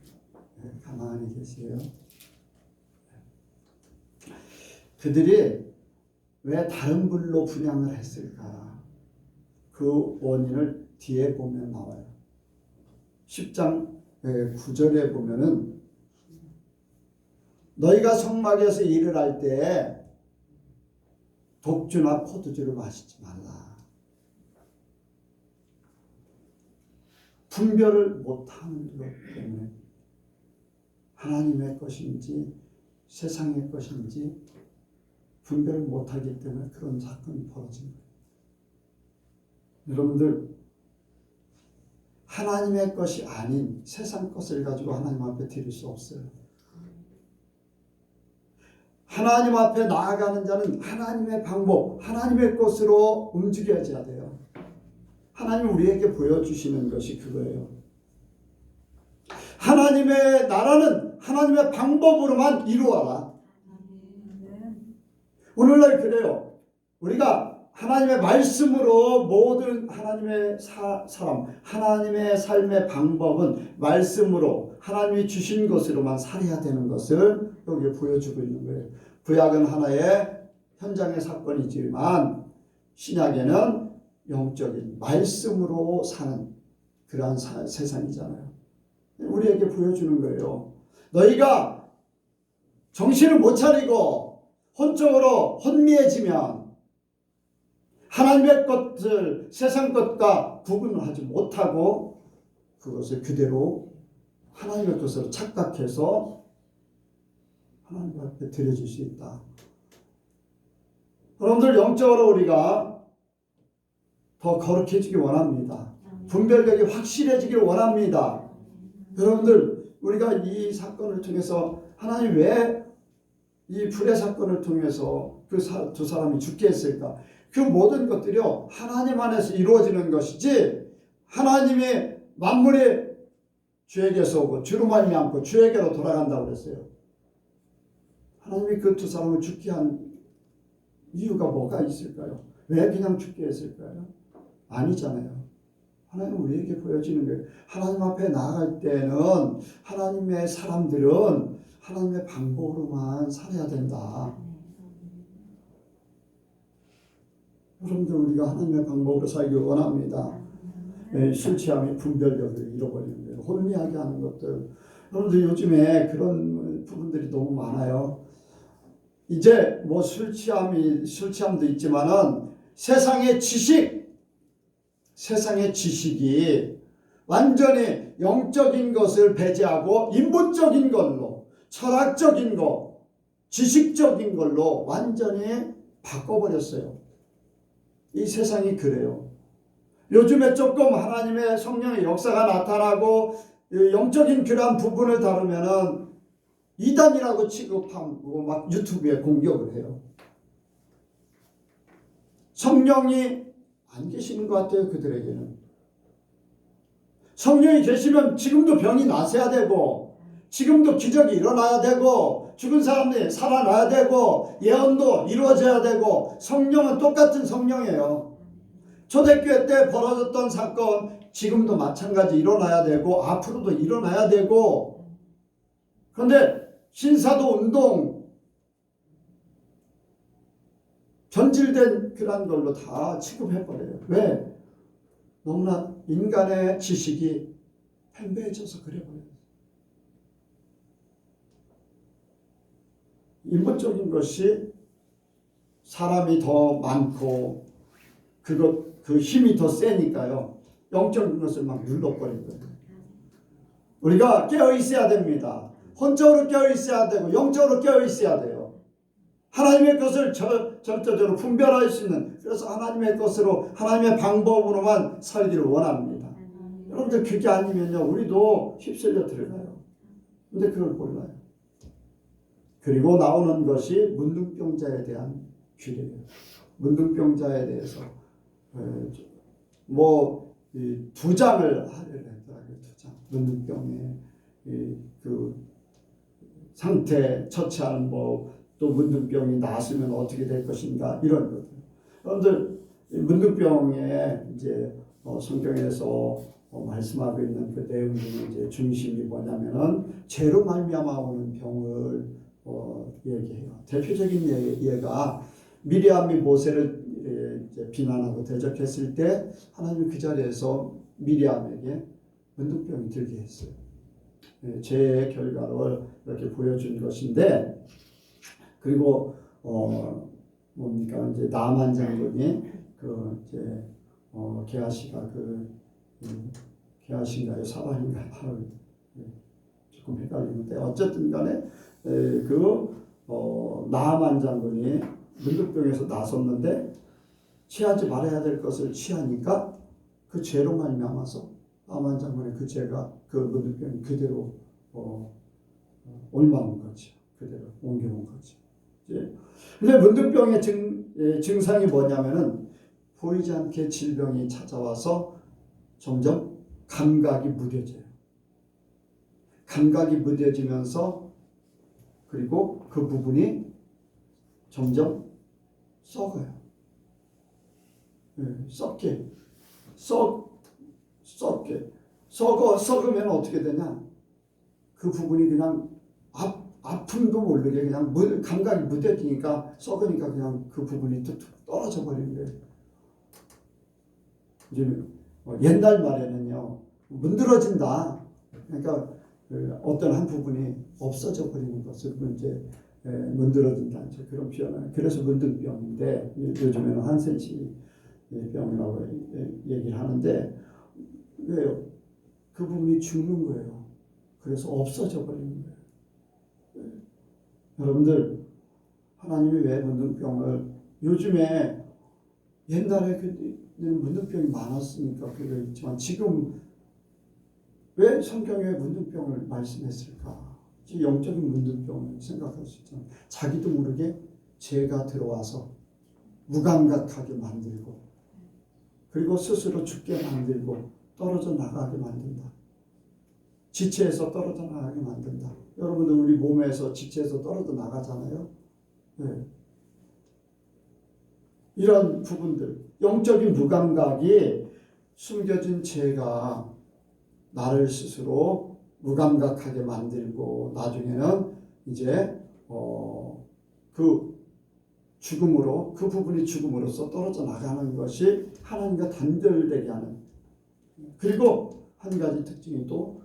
가만히 계세요. 그들이 왜 다른 불로 분향을 했을까? 그 원인을 뒤에 보면 나와요. 10장 9절에 보면은 너희가 성막에서 일을 할 때 독주나 포도주를 마시지 말라. 분별을 못하는 것 때문에 하나님의 것인지 세상의 것인지 분별을 못하기 때문에 그런 사건이 벌어진 거예요. 여러분들, 하나님의 것이 아닌 세상 것을 가지고 하나님 앞에 드릴 수 없어요. 하나님 앞에 나아가는 자는 하나님의 방법, 하나님의 것으로 움직여져야 돼요. 하나님 우리에게 보여주시는 것이 그거예요. 하나님의 나라는 하나님의 방법으로만 이루어라. 오늘날 그래요. 우리가 하나님의 말씀으로 모든 하나님의 사람, 하나님의 삶의 방법은 말씀으로 하나님이 주신 것으로만 살아야 되는 것을 여기 보여주고 있는 거예요. 구약은 하나의 현장의 사건이지만 신약에는 영적인 말씀으로 사는 그러한 세상이잖아요. 우리에게 보여주는 거예요. 너희가 정신을 못 차리고 혼적으로 혼미해지면 하나님의 것을 세상 것과 구분을 하지 못하고 그것을 그대로 하나님의 것으로 착각해서 하나님 앞에 드려질 수 있다. 여러분들 영적으로 우리가 더 거룩해지기 원합니다. 분별력이 확실해지기를 원합니다. 여러분들 우리가 이 사건을 통해서 하나님 왜 이 불의 사건을 통해서 그 두 사람이 죽게 했을까? 그 모든 것들이요 하나님 안에서 이루어지는 것이지 하나님의 만물이 주에게서 오고 주로 말미암고 주에게로 돌아간다고 그랬어요. 하나님이 그 두 사람을 죽게 한 이유가 뭐가 있을까요? 왜 그냥 죽게 했을까요? 아니잖아요. 하나님은 우리에게 보여지는 거예요. 하나님 앞에 나아갈 때는 하나님의 사람들은 하나님의 방법으로만 살아야 된다. 여러분들 우리가 하나님의 방법으로 살기 원합니다. 술 취함이 분별력을 잃어버리는 거예요. 혼미하게 하는 것들. 여러분들 요즘에 그런 부분들이 너무 많아요. 이제 뭐 술 취함도 있지만은 세상의 지식이 완전히 영적인 것을 배제하고 인본적인 걸로, 철학적인 거, 지식적인 걸로 완전히 바꿔버렸어요. 이 세상이 그래요. 요즘에 조금 하나님의 성령의 역사가 나타나고 영적인 그러한 부분을 다루면은 이단이라고 취급하고 막 유튜브에 공격을 해요. 성령이 안 계시는 것 같아요. 그들에게는. 성령이 계시면 지금도 병이 나서야 되고 지금도 기적이 일어나야 되고 죽은 사람들이 살아나야 되고 예언도 이루어져야 되고 성령은 똑같은 성령이에요. 초대교회 때 벌어졌던 사건 지금도 마찬가지 일어나야 되고 앞으로도 일어나야 되고 그런데 신사도 운동 변질된 그런 걸로 다 취급해버려요. 왜? 너무나 인간의 지식이 팽배해져서 그래버려요. 인본적인 것이 사람이 더 많고 그 힘이 더 세니까요. 영적인 것을 막 눌러버린 거예요. 우리가 깨어 있어야 됩니다. 혼적으로 깨어 있어야 되고 영적으로 깨어 있어야 돼요. 하나님의 것을 절대적으로 분별할 수 있는 그래서 하나님의 것으로 하나님의 방법으로만 살기를 원합니다. 여러분들 그게 아니면요 우리도 휩쓸려 들어가요. 근데 그걸 몰라요. 그리고 나오는 것이 문둥병자에 대한 규례예요. 문둥병자에 대해서 뭐 2장을 하려고 했더라고요. 2장 문둥병의 그 상태 처치하는 법 또 문둥병이 나았으면 어떻게 될 것인가 이런 것들. 여러분들 문둥병의 이제 성경에서 말씀하고 있는 그 내용 중에 이제 중심이 뭐냐면은 죄로 말미암아 오는 병을 얘기해요. 대표적인 예가 미리암이 모세를 이제 비난하고 대적했을 때 하나님이 그 자리에서 미리암에게 문둥병이 들게 했어요. 죄의 결과를 이렇게 보여준 것인데. 그리고 뭡니까 이제 나만 장군이 그 이제 게하시가 게하신가요 사반인가요 조금 헷갈리는데 어쨌든간에 나만 장군이 문둥병에서 나섰는데 취하지 말아야 될 것을 취하니까 그 죄로 말미암아서 나만 장군의 그 죄가 그 문둥병이 그대로 옮아온 거죠. 그대로 옮겨온 거죠. 근데 문둥병의 증상이 뭐냐면은 보이지 않게 질병이 찾아와서 점점 감각이 무뎌져요. 감각이 무뎌지면서 그리고 그 부분이 점점 썩어요. 썩으면 어떻게 되냐? 그 부분이 그냥 아픔도 모르게 그냥 감각이 무뎌지니까 썩으니까 그냥 그 부분이 툭툭 떨어져 버리는 거예요. 이제 옛날 말에는요 문드러진다. 그러니까 어떤 한 부분이 없어져 버리는 것을 이제 문드러진다. 그런 표현을 그래서 문둥병인데 요즘에는 한 cm 병이라고 얘기를 하는데 왜요? 그 부분이 죽는 거예요. 그래서 없어져 버리는 거예요. 여러분들 하나님이 왜 문둥병을 요즘에 옛날에 문둥병이 많았으니까 그게 있지만 지금 왜 성경에 문둥병을 말씀했을까? 영적인 문둥병을 생각할 수 있잖아요. 자기도 모르게 죄가 들어와서 무감각하게 만들고 그리고 스스로 죽게 만들고 떨어져 나가게 만든다. 지체에서 떨어져 나가게 만든다. 여러분들 우리 몸에서 지체에서 떨어져 나가잖아요. 네. 이런 부분들 영적인 무감각이 숨겨진 죄가 나를 스스로 무감각하게 만들고 나중에는 이제 그 죽음으로 그 부분이 죽음으로써 떨어져 나가는 것이 하나님과 단절되게 하는 그리고 한 가지 특징이 또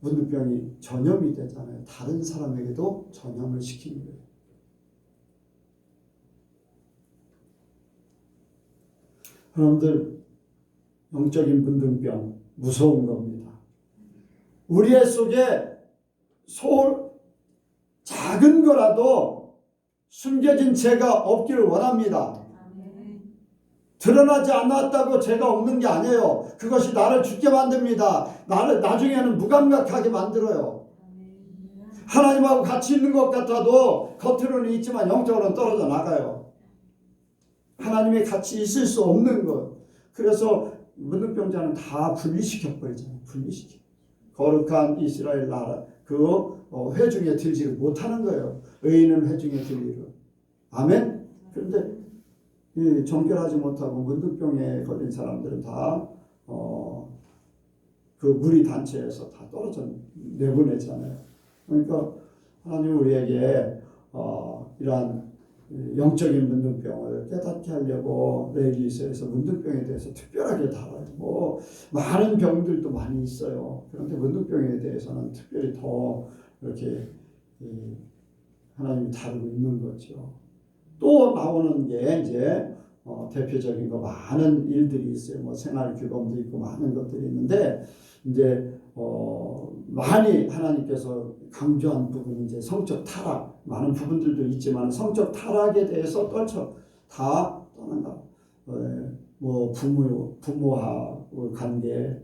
문둥병이 전염이 되잖아요. 다른 사람에게도 전염을 시키는 거예요. 여러분들 영적인 문둥병 무서운 겁니다. 우리의 속에 작은 거라도 숨겨진 죄가 없기를 원합니다. 드러나지 않았다고 죄가 없는 게 아니에요. 그것이 나를 죽게 만듭니다. 나를 나중에는 무감각하게 만들어요. 하나님하고 같이 있는 것 같아도 겉으로는 있지만 영적으로는 떨어져 나가요. 하나님이 같이 있을 수 없는 것. 그래서 문둥병자는 다 분리시켜 버리잖아요. 분리시켜. 거룩한 이스라엘 나라 회중에 들지를 못하는 거예요. 의인은 회중에 들리를. 아멘. 그런데 정결하지 못하고 문둥병에 걸린 사람들은 다 그 무리 단체에서 다 떨어져 내보내잖아요. 그러니까 하나님 우리에게 이러한 영적인 문둥병을 깨닫게 하려고 레위기서에서 문둥병에 대해서 특별하게 다뤄요. 많은 병들도 많이 있어요. 그런데 문둥병에 대해서는 특별히 더 이렇게 하나님이 다루고 있는 거죠. 또 나오는 게 이제 대표적인 거 많은 일들이 있어요. 생활 규범도 있고 많은 것들이 있는데 이제 많이 하나님께서 강조한 부분이 이제 성적 타락 많은 부분들도 있지만 성적 타락에 대해서 다 떠난다. 부모하고 관계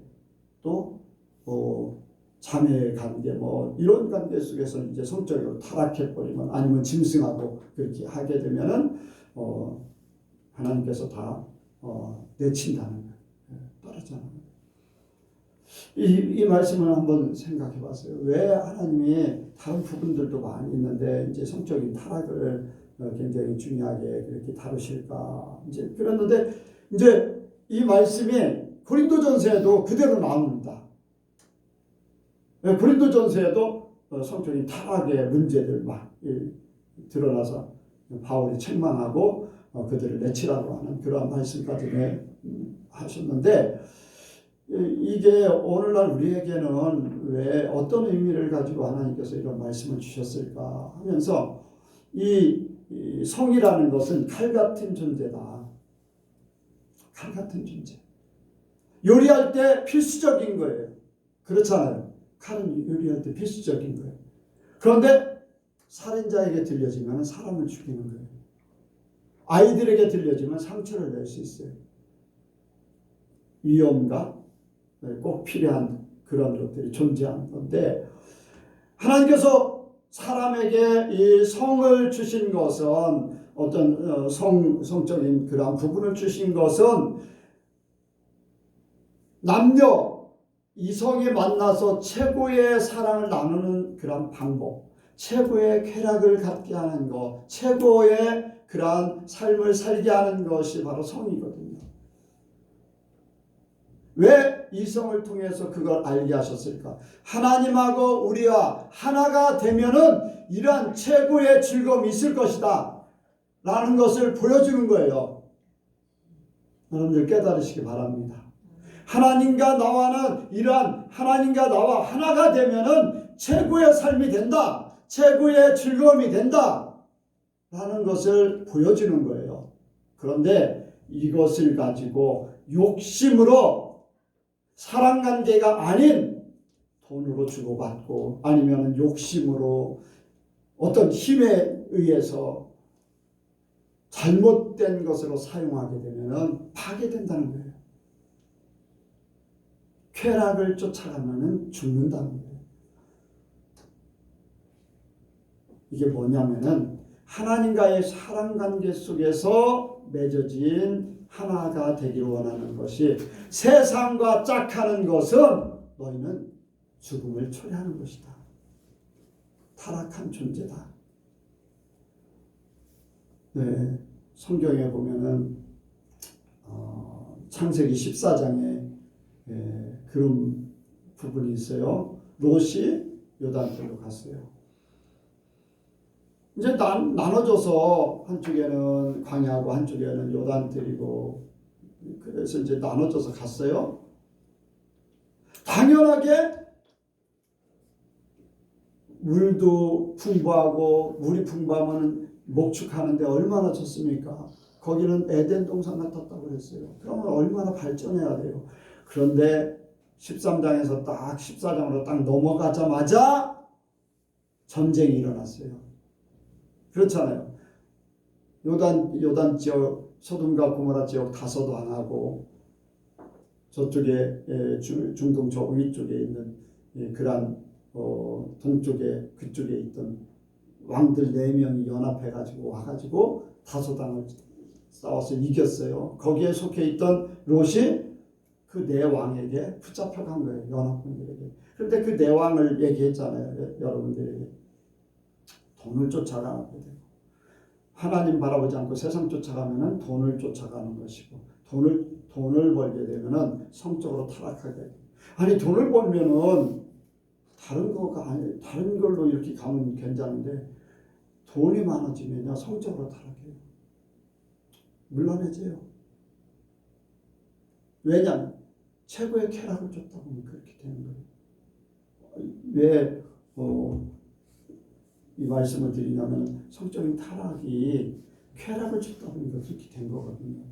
또 자매 관계 이런 관계 속에서 이제 성적으로 타락해 버리면 아니면 짐승하고 그렇게 하게 되면은 하나님께서 다 내친다는 거예요. 떨어져나가는 거예요. 이 말씀을 한번 생각해 봤어요. 왜 하나님이 다른 부분들도 많이 있는데 이제 성적인 타락을 굉장히 중요하게 그렇게 다루실까? 이제 그랬는데 이제 이 말씀이 고린도전서에도 그대로 나옵니다. 고린도전서에도 성적인 타락의 문제들 막 드러나서 바울이 책망하고 그들을 내치라고 하는 그러한 말씀까지 하셨는데 이게 오늘날 우리에게는 왜 어떤 의미를 가지고 하나님께서 이런 말씀을 주셨을까 하면서 이 성이라는 것은 칼 같은 존재다. 칼 같은 존재. 요리할 때 필수적인 거예요. 그렇잖아요. 칼은 요리할 때 필수적인 거예요. 그런데 살인자에게 들려지면 사람을 죽이는 거예요. 아이들에게 들려지면 상처를 낼 수 있어요. 위험과 꼭 필요한 그런 것들이 존재하는 건데 하나님께서 사람에게 이 성을 주신 것은 어떤 성적인 그런 부분을 주신 것은 남녀 이성이 만나서 최고의 사랑을 나누는 그런 방법, 최고의 쾌락을 갖게 하는 것, 최고의 그러한 삶을 살게 하는 것이 바로 성이거든요. 왜 이성을 통해서 그걸 알게 하셨을까? 하나님하고 우리와 하나가 되면은 이러한 최고의 즐거움이 있을 것이다 라는 것을 보여주는 거예요. 여러분들 깨달으시기 바랍니다. 하나님과 나와는 이러한 하나님과 나와 하나가 되면은 최고의 삶이 된다. 최고의 즐거움이 된다. 라는 것을 보여주는 거예요. 그런데 이것을 가지고 욕심으로 사랑관계가 아닌 돈으로 주고받고 아니면 욕심으로 어떤 힘에 의해서 잘못된 것으로 사용하게 되면 파괴된다는 거예요. 쾌락을 쫓아가면 죽는다는 거예요. 이게 뭐냐면은 하나님과의 사랑관계 속에서 맺어진 하나가 되기를 원하는 것이 세상과 짝하는 것은 너희는 죽음을 초래하는 것이다. 타락한 존재다. 네, 성경에 보면은 창세기 14장에 그런 부분이 있어요. 롯이 요단길로 갔어요. 이제 나눠져서 한쪽에는 광야고 한쪽에는 요단길이고 그래서 이제 나눠져서 갔어요. 당연하게 물도 풍부하고 물이 풍부하면 목축하는데 얼마나 좋습니까? 거기는 에덴 동산 같았다고 그랬어요. 그러면 얼마나 발전해야 돼요. 그런데 13장에서 딱 14장으로 딱 넘어가자마자 전쟁이 일어났어요. 그렇잖아요. 요단 지역 소돔과 고모라 지역 다소도 당하고 저쪽에 중동 저 위쪽에 있는 그런 동쪽에 그쪽에 있던 왕들 4명이 연합해가지고 와가지고 다소당을 싸워서 이겼어요. 거기에 속해 있던 롯이 그 네 왕에게 붙잡혀간 거예요. 연합군들에게. 그런데 그 네 왕을 얘기했잖아요. 여러분들에게. 돈을 쫓아가게 되고 하나님 바라보지 않고 세상 쫓아가면은 돈을 쫓아가는 것이고 돈을 벌게 되면은 성적으로 타락하게 돼요. 아니 돈을 벌면은 다른 거가 아니 다른 걸로 이렇게 가면 괜찮은데 돈이 많아지면요 성적으로 타락해요. 물러내져요. 왜냐하면 최고의 쾌락을 줬다 보면 그렇게 되는 거예요. 왜 이 말씀을 드리냐면 성적인 타락이 쾌락을 줬다 보니까 그렇게 된 거거든요.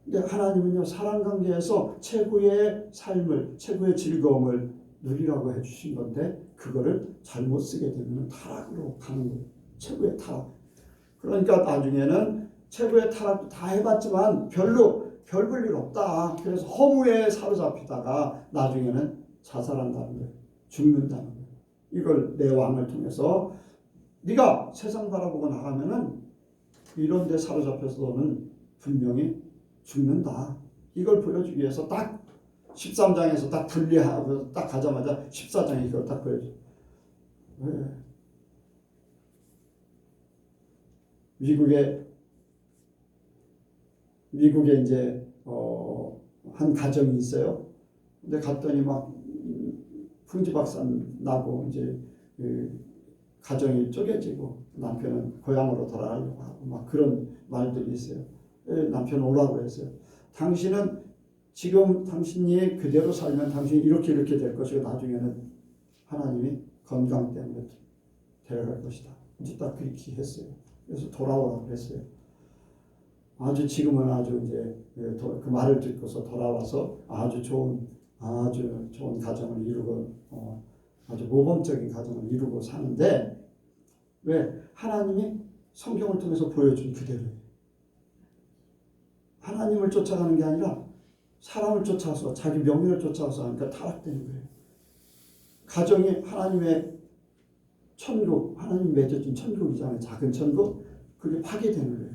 근데 하나님은요 사랑관계에서 최고의 삶을 최고의 즐거움을 누리라고 해주신 건데 그거를 잘못 쓰게 되면 타락으로 가는 거예요. 최고의 타락. 그러니까 나중에는 최고의 타락도 다 해봤지만 별 볼 일 없다. 그래서 허무에 사로잡히다가 나중에는 자살한다는 거예요. 죽는다는 거예요. 이걸 내 왕을 통해서 네가 세상 바라보고 나가면은 이런 데 사로잡혀서 너는 분명히 죽는다. 이걸 보여주기 위해서 딱 13장에서 딱 분리하고 딱 가자마자 14장에 이걸 딱 보여줘. 왜? 미국에 이제 한 가정이 있어요. 근데 갔더니 막 풍지박산 나고 이제 가정이 쪼개지고 남편은 고향으로 돌아가려고 하고 막 그런 말들이 있어요. 남편 오라고 했어요. 당신은 지금 당신이 그대로 살면 당신이 이렇게 될 것이고 나중에는 하나님이 건강 때문에 데려갈 것이다. 이제 딱 그렇게 했어요. 그래서 돌아오라고 했어요. 아주 지금은 아주 이제 그 말을 듣고서 돌아와서 아주 좋은 가정을 이루고 아주 모범적인 가정을 이루고 사는데 왜? 하나님이 성경을 통해서 보여준 그대로예요. 하나님을 쫓아가는 게 아니라 사람을 쫓아서 자기 명예를 쫓아서 하니까 타락되는 거예요. 가정이 하나님의 천국, 하나님 맺어준 천국이잖아요. 작은 천국, 그게 파괴되는 거예요.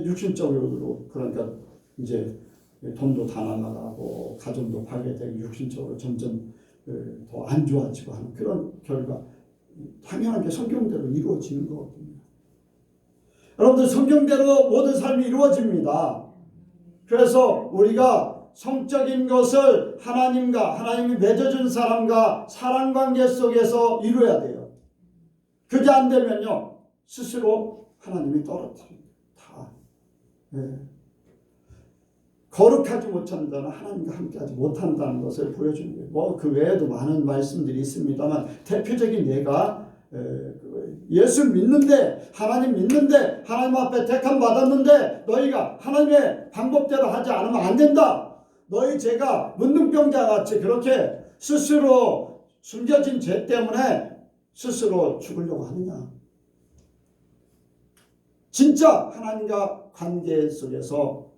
육신적으로 그러니까 이제 돈도 다 날아가고 가정도 파괴되고 육신적으로 점점 더 안 좋아지고 하는 그런 결과 당연하게 성경대로 이루어지는 거거든요. 여러분들 성경대로 모든 삶이 이루어집니다. 그래서 우리가 성적인 것을 하나님이 맺어준 사람과 사랑관계 속에서 이루어야 돼요. 그게 안 되면요 스스로 하나님이 떨어뜨립니다. 다. 네. 거룩하지 못한다는 하나님과 함께하지 못한다는 것을 보여주는 거예요. 뭐 그 외에도 많은 말씀들이 있습니다만 대표적인 예가 예수 믿는데, 하나님 믿는데, 하나님 앞에 택함 받았는데 너희가 하나님의 방법대로 하지 않으면 안 된다. 너희 죄가 문둥병자같이 그렇게 스스로 숨겨진 죄 때문에 스스로 죽으려고 하느냐. 진짜 하나님과 관계 속에서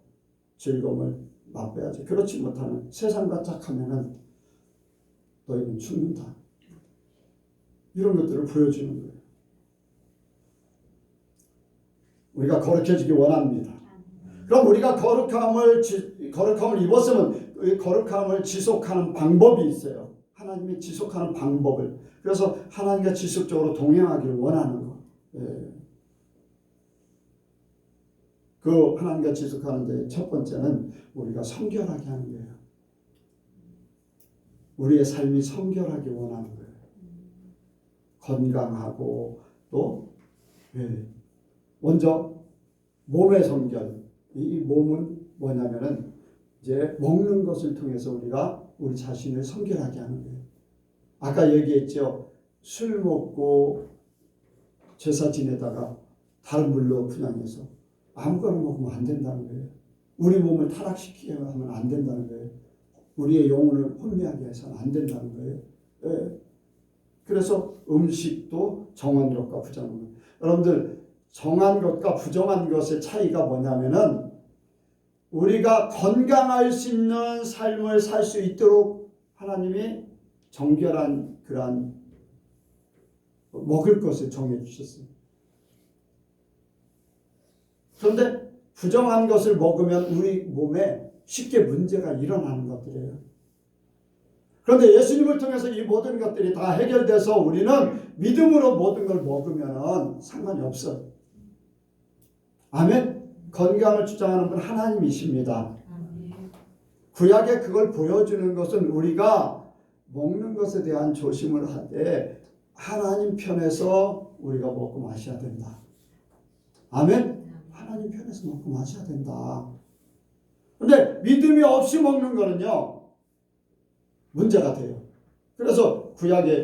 즐거움을 맛봐야지. 그렇지 못하면 세상과 짝하면은 너희는 죽는다. 이런 것들을 보여주는 거예요. 우리가 거룩해지기 원합니다. 그럼 우리가 거룩함을 입었으면 그 거룩함을 지속하는 방법이 있어요. 하나님이 지속하는 방법을. 그래서 하나님과 지속적으로 동행하기를 원하는 거. 예. 그 하나님과 지속하는데 첫 번째는 우리가 성결하게 하는 거예요. 우리의 삶이 성결하게 원하는 거예요. 건강하고 또 먼저 몸의 성결. 이 몸은 뭐냐면은 이제 먹는 것을 통해서 우리가 우리 자신을 성결하게 하는 거예요. 아까 얘기했죠. 술 먹고 제사 지내다가 다른 물로 분양해서 아무거나 먹으면 안 된다는 거예요. 우리 몸을 타락시키게 하면 안 된다는 거예요. 우리의 영혼을 혼미하게 해서는 안 된다는 거예요. 예. 그래서 음식도 정한 것과 부정한 것. 여러분들 정한 것과 부정한 것의 차이가 뭐냐면은 우리가 건강할 수 있는 삶을 살 수 있도록 하나님이 정결한 그러한 먹을 것을 정해 주셨어요. 그런데 부정한 것을 먹으면 우리 몸에 쉽게 문제가 일어나는 것들이에요. 그런데 예수님을 통해서 이 모든 것들이 다 해결돼서 우리는 믿음으로 모든 걸 먹으면 상관이 없어요. 아멘. 건강을 주장하는 분 하나님이십니다. 구약에 그걸 보여주는 것은 우리가 먹는 것에 대한 조심을 하되 하나님 편에서 우리가 먹고 마셔야 된다. 아멘. 하나님 편에서 먹고 마셔야 된다. 근데 믿음이 없이 먹는 거는요 문제가 돼요. 그래서 구약에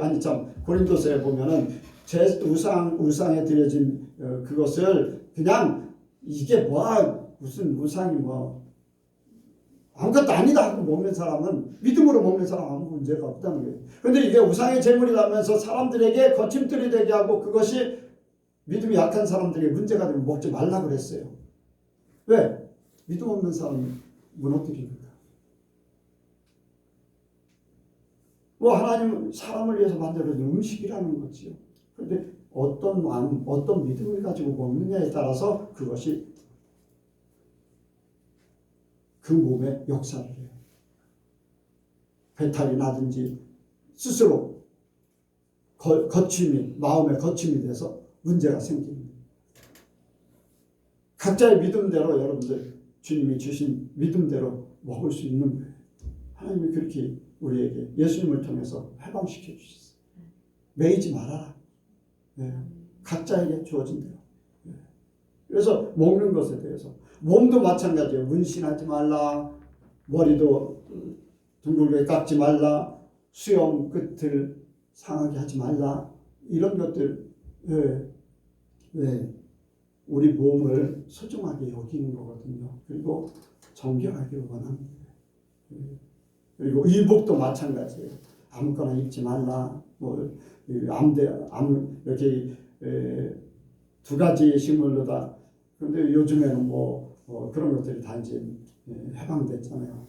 고린도서에 보면은 우상에 드려진 그것을 그냥 이게 무슨 우상이 아무것도 아니다 하고 먹는 사람은 믿음으로 먹는 사람 아무 문제가 없다는 거예요. 그런데 이게 우상의 제물이라면서 사람들에게 거침들이 되게 하고 그것이 믿음이 약한 사람들에게 문제가 되면 먹지 말라고 그랬어요. 왜? 믿음 없는 사람이 무너뜨리니까. 하나님은 사람을 위해서 만들어진 음식이라는 거지요. 그런데 어떤 믿음을 가지고 먹느냐에 따라서 그것이 그 몸에 역사를 해요. 배탈이 나든지 스스로 마음의 거침이 돼서 문제가 생깁니다. 각자의 믿음대로 여러분들 주님이 주신 믿음대로 먹을 수 있는 거예요. 하나님이 그렇게 우리에게 예수님을 통해서 해방시켜 주셨어요. 매이지 말아라. 각자에게 주어진 대로. 그래서 먹는 것에 대해서 몸도 마찬가지예요. 문신하지 말라. 머리도 둥글게 깎지 말라. 수염 끝을 상하게 하지 말라. 이런 것들 우리 몸을 소중하게 여기는 거거든요. 그리고 정결하기를 원합니다. 그리고 의복도 마찬가지예요. 아무거나 입지 말라. 이렇게 두 가지 식물로다. 그런데 요즘에는 그런 것들이 다 이제 해방됐잖아요.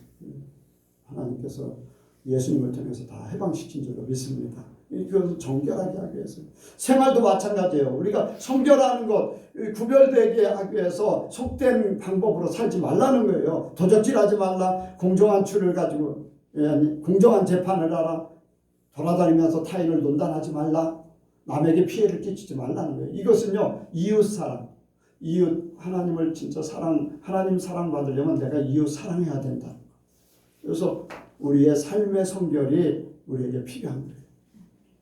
하나님께서 예수님을 통해서 다 해방시킨 줄로 믿습니다. 그것을 정결하게 하기 위해서. 생활도 마찬가지예요. 우리가 성결하는 것, 구별되게 하기 위해서 속된 방법으로 살지 말라는 거예요. 도적질하지 말라. 공정한 추를 가지고 공정한 재판을 하라. 돌아다니면서 타인을 논단하지 말라. 남에게 피해를 끼치지 말라는 거예요. 이것은요 이웃 사랑, 하나님을 진짜 하나님 사랑 받으려면 내가 이웃 사랑해야 된다. 그래서 우리의 삶의 성결이 우리에게 필요한 거예요.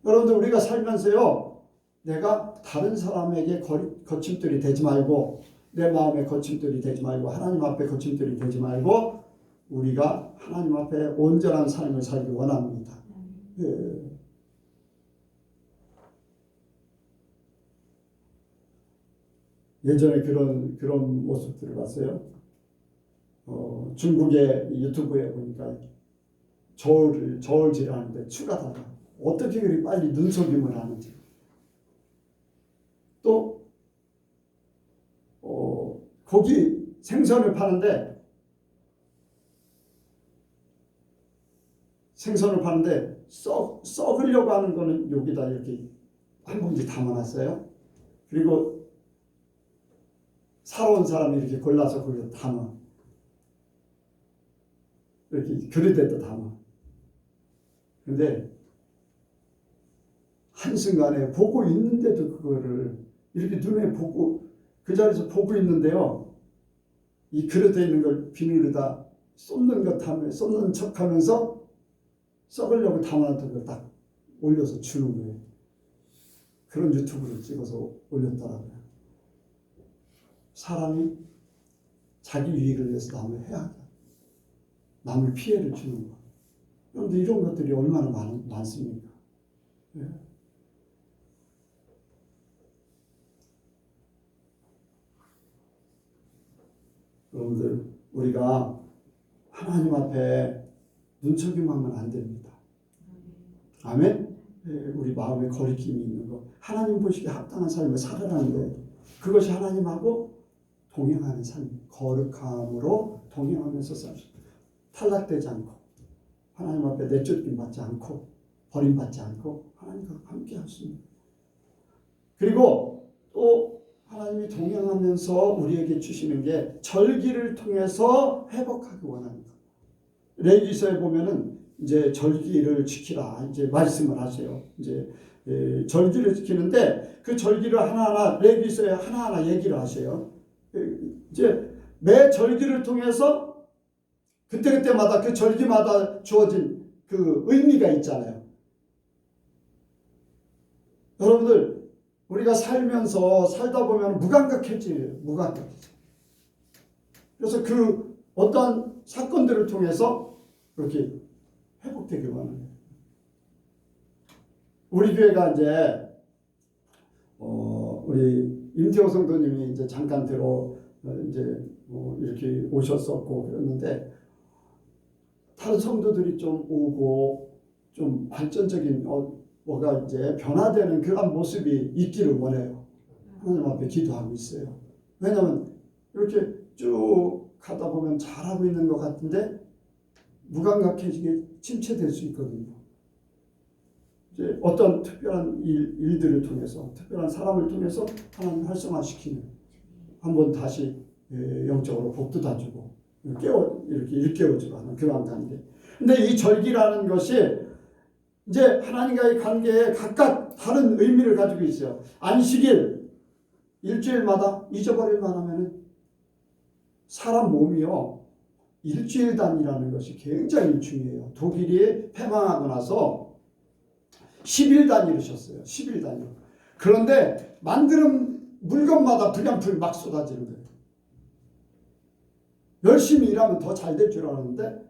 여러분들 우리가 살면서요 내가 다른 사람에게 거침돌이 되지 말고 내 마음에 거침돌이 되지 말고 하나님 앞에 거침돌이 되지 말고 우리가 하나님 앞에 온전한 삶을 살기 원합니다. 예전에 그런 모습들을 봤어요. 중국의 유튜브에 보니까 저울질하는데 추가다가 어떻게 그리 빨리 눈속임을 하는지. 또 고기 생선을 파는데 썩으려고 하는 거는 여기다 이렇게 한 봉지 담아놨어요. 그리고 사러 온 사람이 이렇게 골라서 거기다 담아. 이렇게 그릇에다 담아. 근데 한순간에 보고 있는데도 그거를 이렇게 눈에 보고 그 자리에서 보고 있는데요. 이 그릇에 있는 걸 비닐에다 쏟는 척하면서 썩으려고 담아놨던 걸 딱 올려서 주는 거예요. 그런 유튜브를 찍어서 올렸더라고요. 사람이 자기 유익을 위해서 남을 해하다. 남을 피해를 주는 것. 그런데 이런 것들이 얼마나 많습니까? 예. 여러분들, 우리가 하나님 앞에 눈속임하면 안 됩니다. 아멘? 예, 우리 마음에 거리낌이 있는 거. 하나님 보시기에 합당한 삶을 살아가는 거예요. 그것이 하나님하고 동행하는 삶. 거룩함으로 동행하면서 삽시다. 탈락되지 않고 하나님 앞에 내쫓김 받지 않고 버림받지 않고 하나님과 함께 할 수 있는. 그리고 또 하나님이 동행하면서 우리에게 주시는 게 절기를 통해서 회복하기 원합니다. 레위기서에 보면은 이제 절기를 지키라 이제 말씀을 하세요. 이제 절기를 지키는데 그 절기를 하나하나 레위기서에 하나하나 얘기를 하세요. 이제 매 절기를 통해서 그때그때마다 그 절기마다 주어진 그 의미가 있잖아요. 여러분들, 우리가 살다 보면 무감각해져요. 무감각해져. 그래서 그 어떠한 사건들을 통해서 그렇게 회복되길 원합니다. 우리 교회가 이제 우리 임태호 성도님이 이제 잠깐 이제 이렇게 오셨었고 그랬는데 다른 성도들이 좀 오고 좀 발전적인 뭐가 이제 변화되는 그런 모습이 있기를 원해요. 하나님 앞에 기도하고 있어요. 왜냐하면 이렇게 쭉 가다 보면 잘하고 있는 것 같은데 무감각해지게 침체될 수 있거든요. 이제 어떤 특별한 일들을 통해서 특별한 사람을 통해서 하나님 활성화시키는 한번 다시 영적으로 복도 다주고 이렇게 일깨워주고 하는 그런 관계. 근데 이 절기라는 것이 이제 하나님과의 관계에 각각 다른 의미를 가지고 있어요. 안식일 일주일마다 잊어버릴만 하면은 사람 몸이요 일주일 단위라는 것이 굉장히 중요해요. 독일이 패망하고 나서 10일 단위로 셨어요. 10일 단위로. 그런데 만드는 물건마다 불량품이 막 쏟아지는 거예요. 열심히 일하면 더 잘 될 줄 알았는데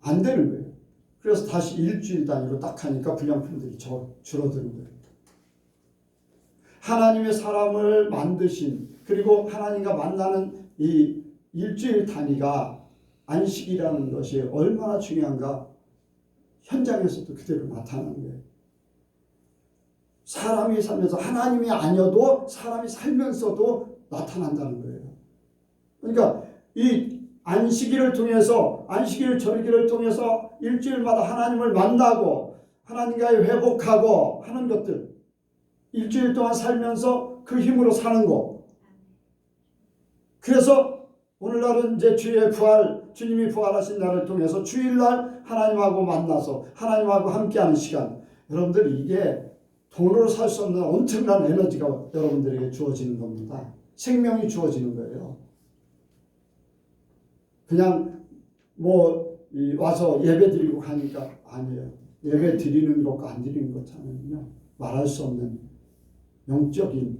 안 되는 거예요. 그래서 다시 일주일 단위로 딱 하니까 불량품들이 줄어드는 거예요. 하나님의 사람을 만드신 그리고 하나님과 만나는 이 일주일 단위가 안식이라는 것이 얼마나 중요한가 현장에서도 그대로 나타나는 거예요. 사람이 살면서 하나님이 아니어도 사람이 살면서도 나타난다는 거예요. 그러니까 이 안식일을 통해서 안식일 절기를 통해서 일주일마다 하나님을 만나고 하나님과의 회복하고 하는 것들 일주일 동안 살면서 그 힘으로 사는 거. 그래서 오늘날은 이제 주님이 부활하신 날을 통해서 주일날 하나님하고 만나서 하나님하고 함께하는 시간. 여러분들 이게 돈으로 살 수 없는 엄청난 에너지가 여러분들에게 주어지는 겁니다. 생명이 주어지는 거예요. 그냥 와서 예배 드리고 가니까 아니에요. 예배 드리는 것과 안 드리는 것 차이는요. 말할 수 없는 영적인,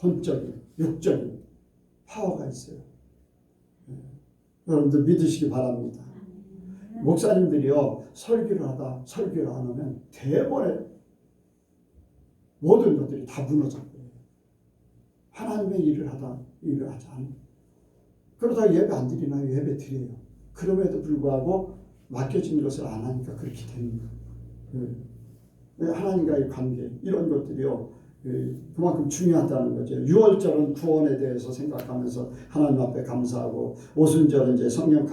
혼적인, 육적인 파워가 있어요. 여러분들 믿으시기 바랍니다. 목사님들이요 설교를 안 하면 대번에 모든 것들이 다 무너져 버려요. 하나님의 일을 하다 일을 하지 않아요. 그러다가 예배 안 드리나요? 예배 드려요. 그럼에도 불구하고 맡겨진 것을 안 하니까 그렇게 되는 거예요. 하나님과의 관계 이런 것들이요. 그만큼 중요하다는 거죠. 유월절은 구원에 대해서 생각하면서 하나님 앞에 감사하고, 오순절은 이제 성령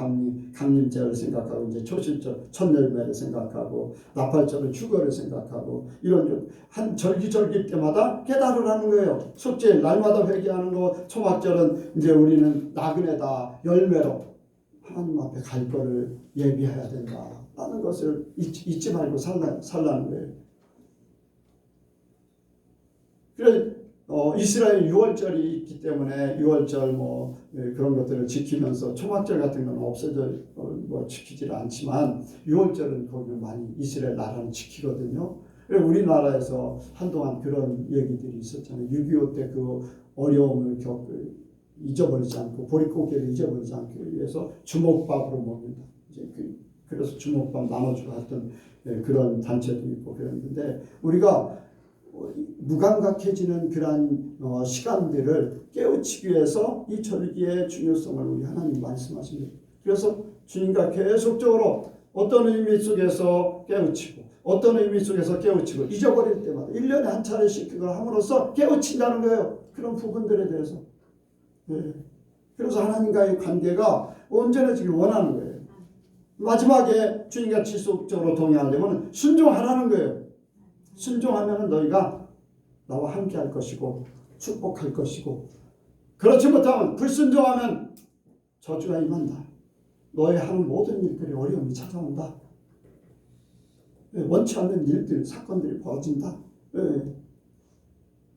강림제를 생각하고, 이제 초실절 첫열매를 생각하고, 나팔절은 휴거를 생각하고, 이런 한 절기 때마다 깨달으라는 거예요. 속죄 날마다 회개하는 거. 초막절은 이제 우리는 나그네다 열매로 하나님 앞에 갈 거를 예비해야 된다라는 것을 잊지 말고 살라는 거예요. 그래 이스라엘 유월절이 있기 때문에 유월절 그런 것들을 지키면서 초막절 같은 건 없어져 지키질 않지만 유월절은 거기는 많이 이스라엘 나라는 지키거든요. 그래 우리나라에서 한동안 그런 얘기들이 있었잖아요. 6.25 때 그 어려움을 잊어버리지 않고 보릿고개를 잊어버리지 않기 위해서 주먹밥으로 먹는다. 이제 그래서 주먹밥 나눠주고 했던 그런 단체도 있고 그랬는데 우리가 무감각해지는 그러한 시간들을 깨우치기 위해서 이 절기의 중요성을 우리 하나님 말씀하십니다. 그래서 주님과 계속적으로 어떤 의미 속에서 깨우치고 어떤 의미 속에서 깨우치고 잊어버릴 때마다 1년에 한 차례씩 그걸 함으로써 깨우친다는 거예요. 그런 부분들에 대해서. 그래서 하나님과의 관계가 온전해지길 원하는 거예요. 마지막에 주님과 지속적으로 동행하려면 순종하라는 거예요. 순종하면 너희가 나와 함께 할 것이고 축복할 것이고, 그렇지 못하면 불순종하면 저주가 임한다. 너희 하는 모든 일들이 어려움이 찾아온다. 원치 않는 일들, 사건들이 벌어진다.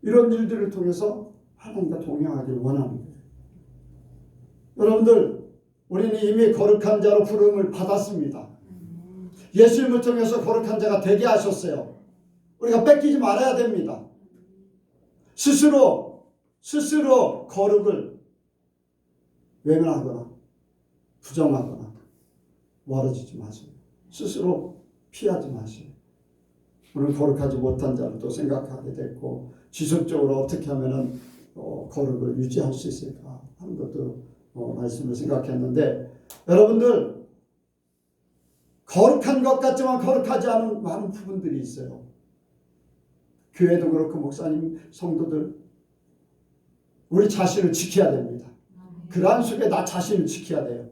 이런 일들을 통해서 하나님과 동행하길 원하는 거예요. 여러분들, 우리는 이미 거룩한 자로 부름을 받았습니다. 예수님을 통해서 거룩한 자가 되게 하셨어요. 우리가 뺏기지 말아야 됩니다. 스스로 거룩을 외면하거나 부정하거나 멀어지지 마세요. 스스로 피하지 마세요. 우리는 거룩하지 못한 자를 또 생각하게 됐고, 지속적으로 어떻게 하면 거룩을 유지할 수 있을까 하는 것도 말씀을 생각했는데, 여러분들 거룩한 것 같지만 거룩하지 않은 많은 부분들이 있어요. 교회도 그렇고 목사님, 성도들, 우리 자신을 지켜야 됩니다. 그러한 속에 나 자신을 지켜야 돼요.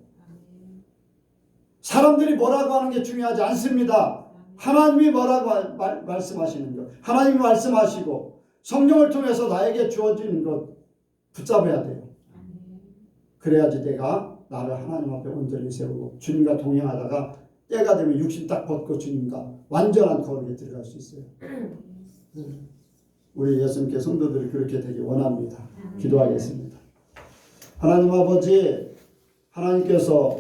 사람들이 뭐라고 하는 게 중요하지 않습니다. 하나님이 뭐라고 말씀하시는 것, 하나님이 말씀하시고 성령을 통해서 나에게 주어지는 것 붙잡아야 돼요. 그래야지 내가 나를 하나님 앞에 온전히 세우고 주님과 동행하다가 때가 되면 육신 딱 벗고 주님과 완전한 거룩에 들어갈 수 있어요. 우리 예수님께 성도들이 그렇게 되기 원합니다. 기도하겠습니다. 하나님 아버지, 하나님께서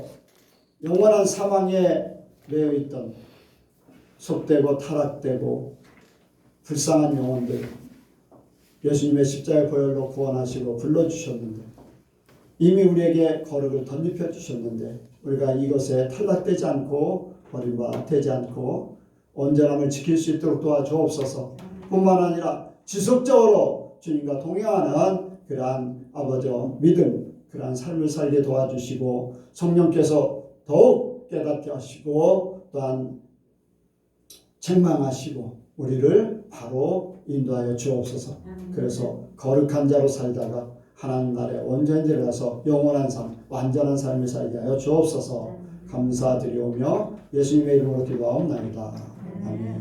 영원한 사망에 매여 있던 속되고 타락되고 불쌍한 영혼들 예수님의 십자가의 보혈로 구원하시고 불러주셨는데, 이미 우리에게 거룩을 덧입혀 주셨는데 우리가 이것에 탈락되지 않고 버림받지 않고 온전함을 지킬 수 있도록 도와주옵소서. 뿐만 아니라 지속적으로 주님과 동행하는 그러한 아버지의 믿음, 그러한 삶을 살게 도와주시고 성령께서 더욱 깨닫게 하시고 또한 책망하시고 우리를 바로 인도하여 주옵소서. 그래서 거룩한 자로 살다가 하나님 나라에 온전히 들어가서 영원한 삶, 완전한 삶을 살게 하여 주옵소서. 감사드리오며 예수님의 이름으로 기도하옵나이다. 아멘.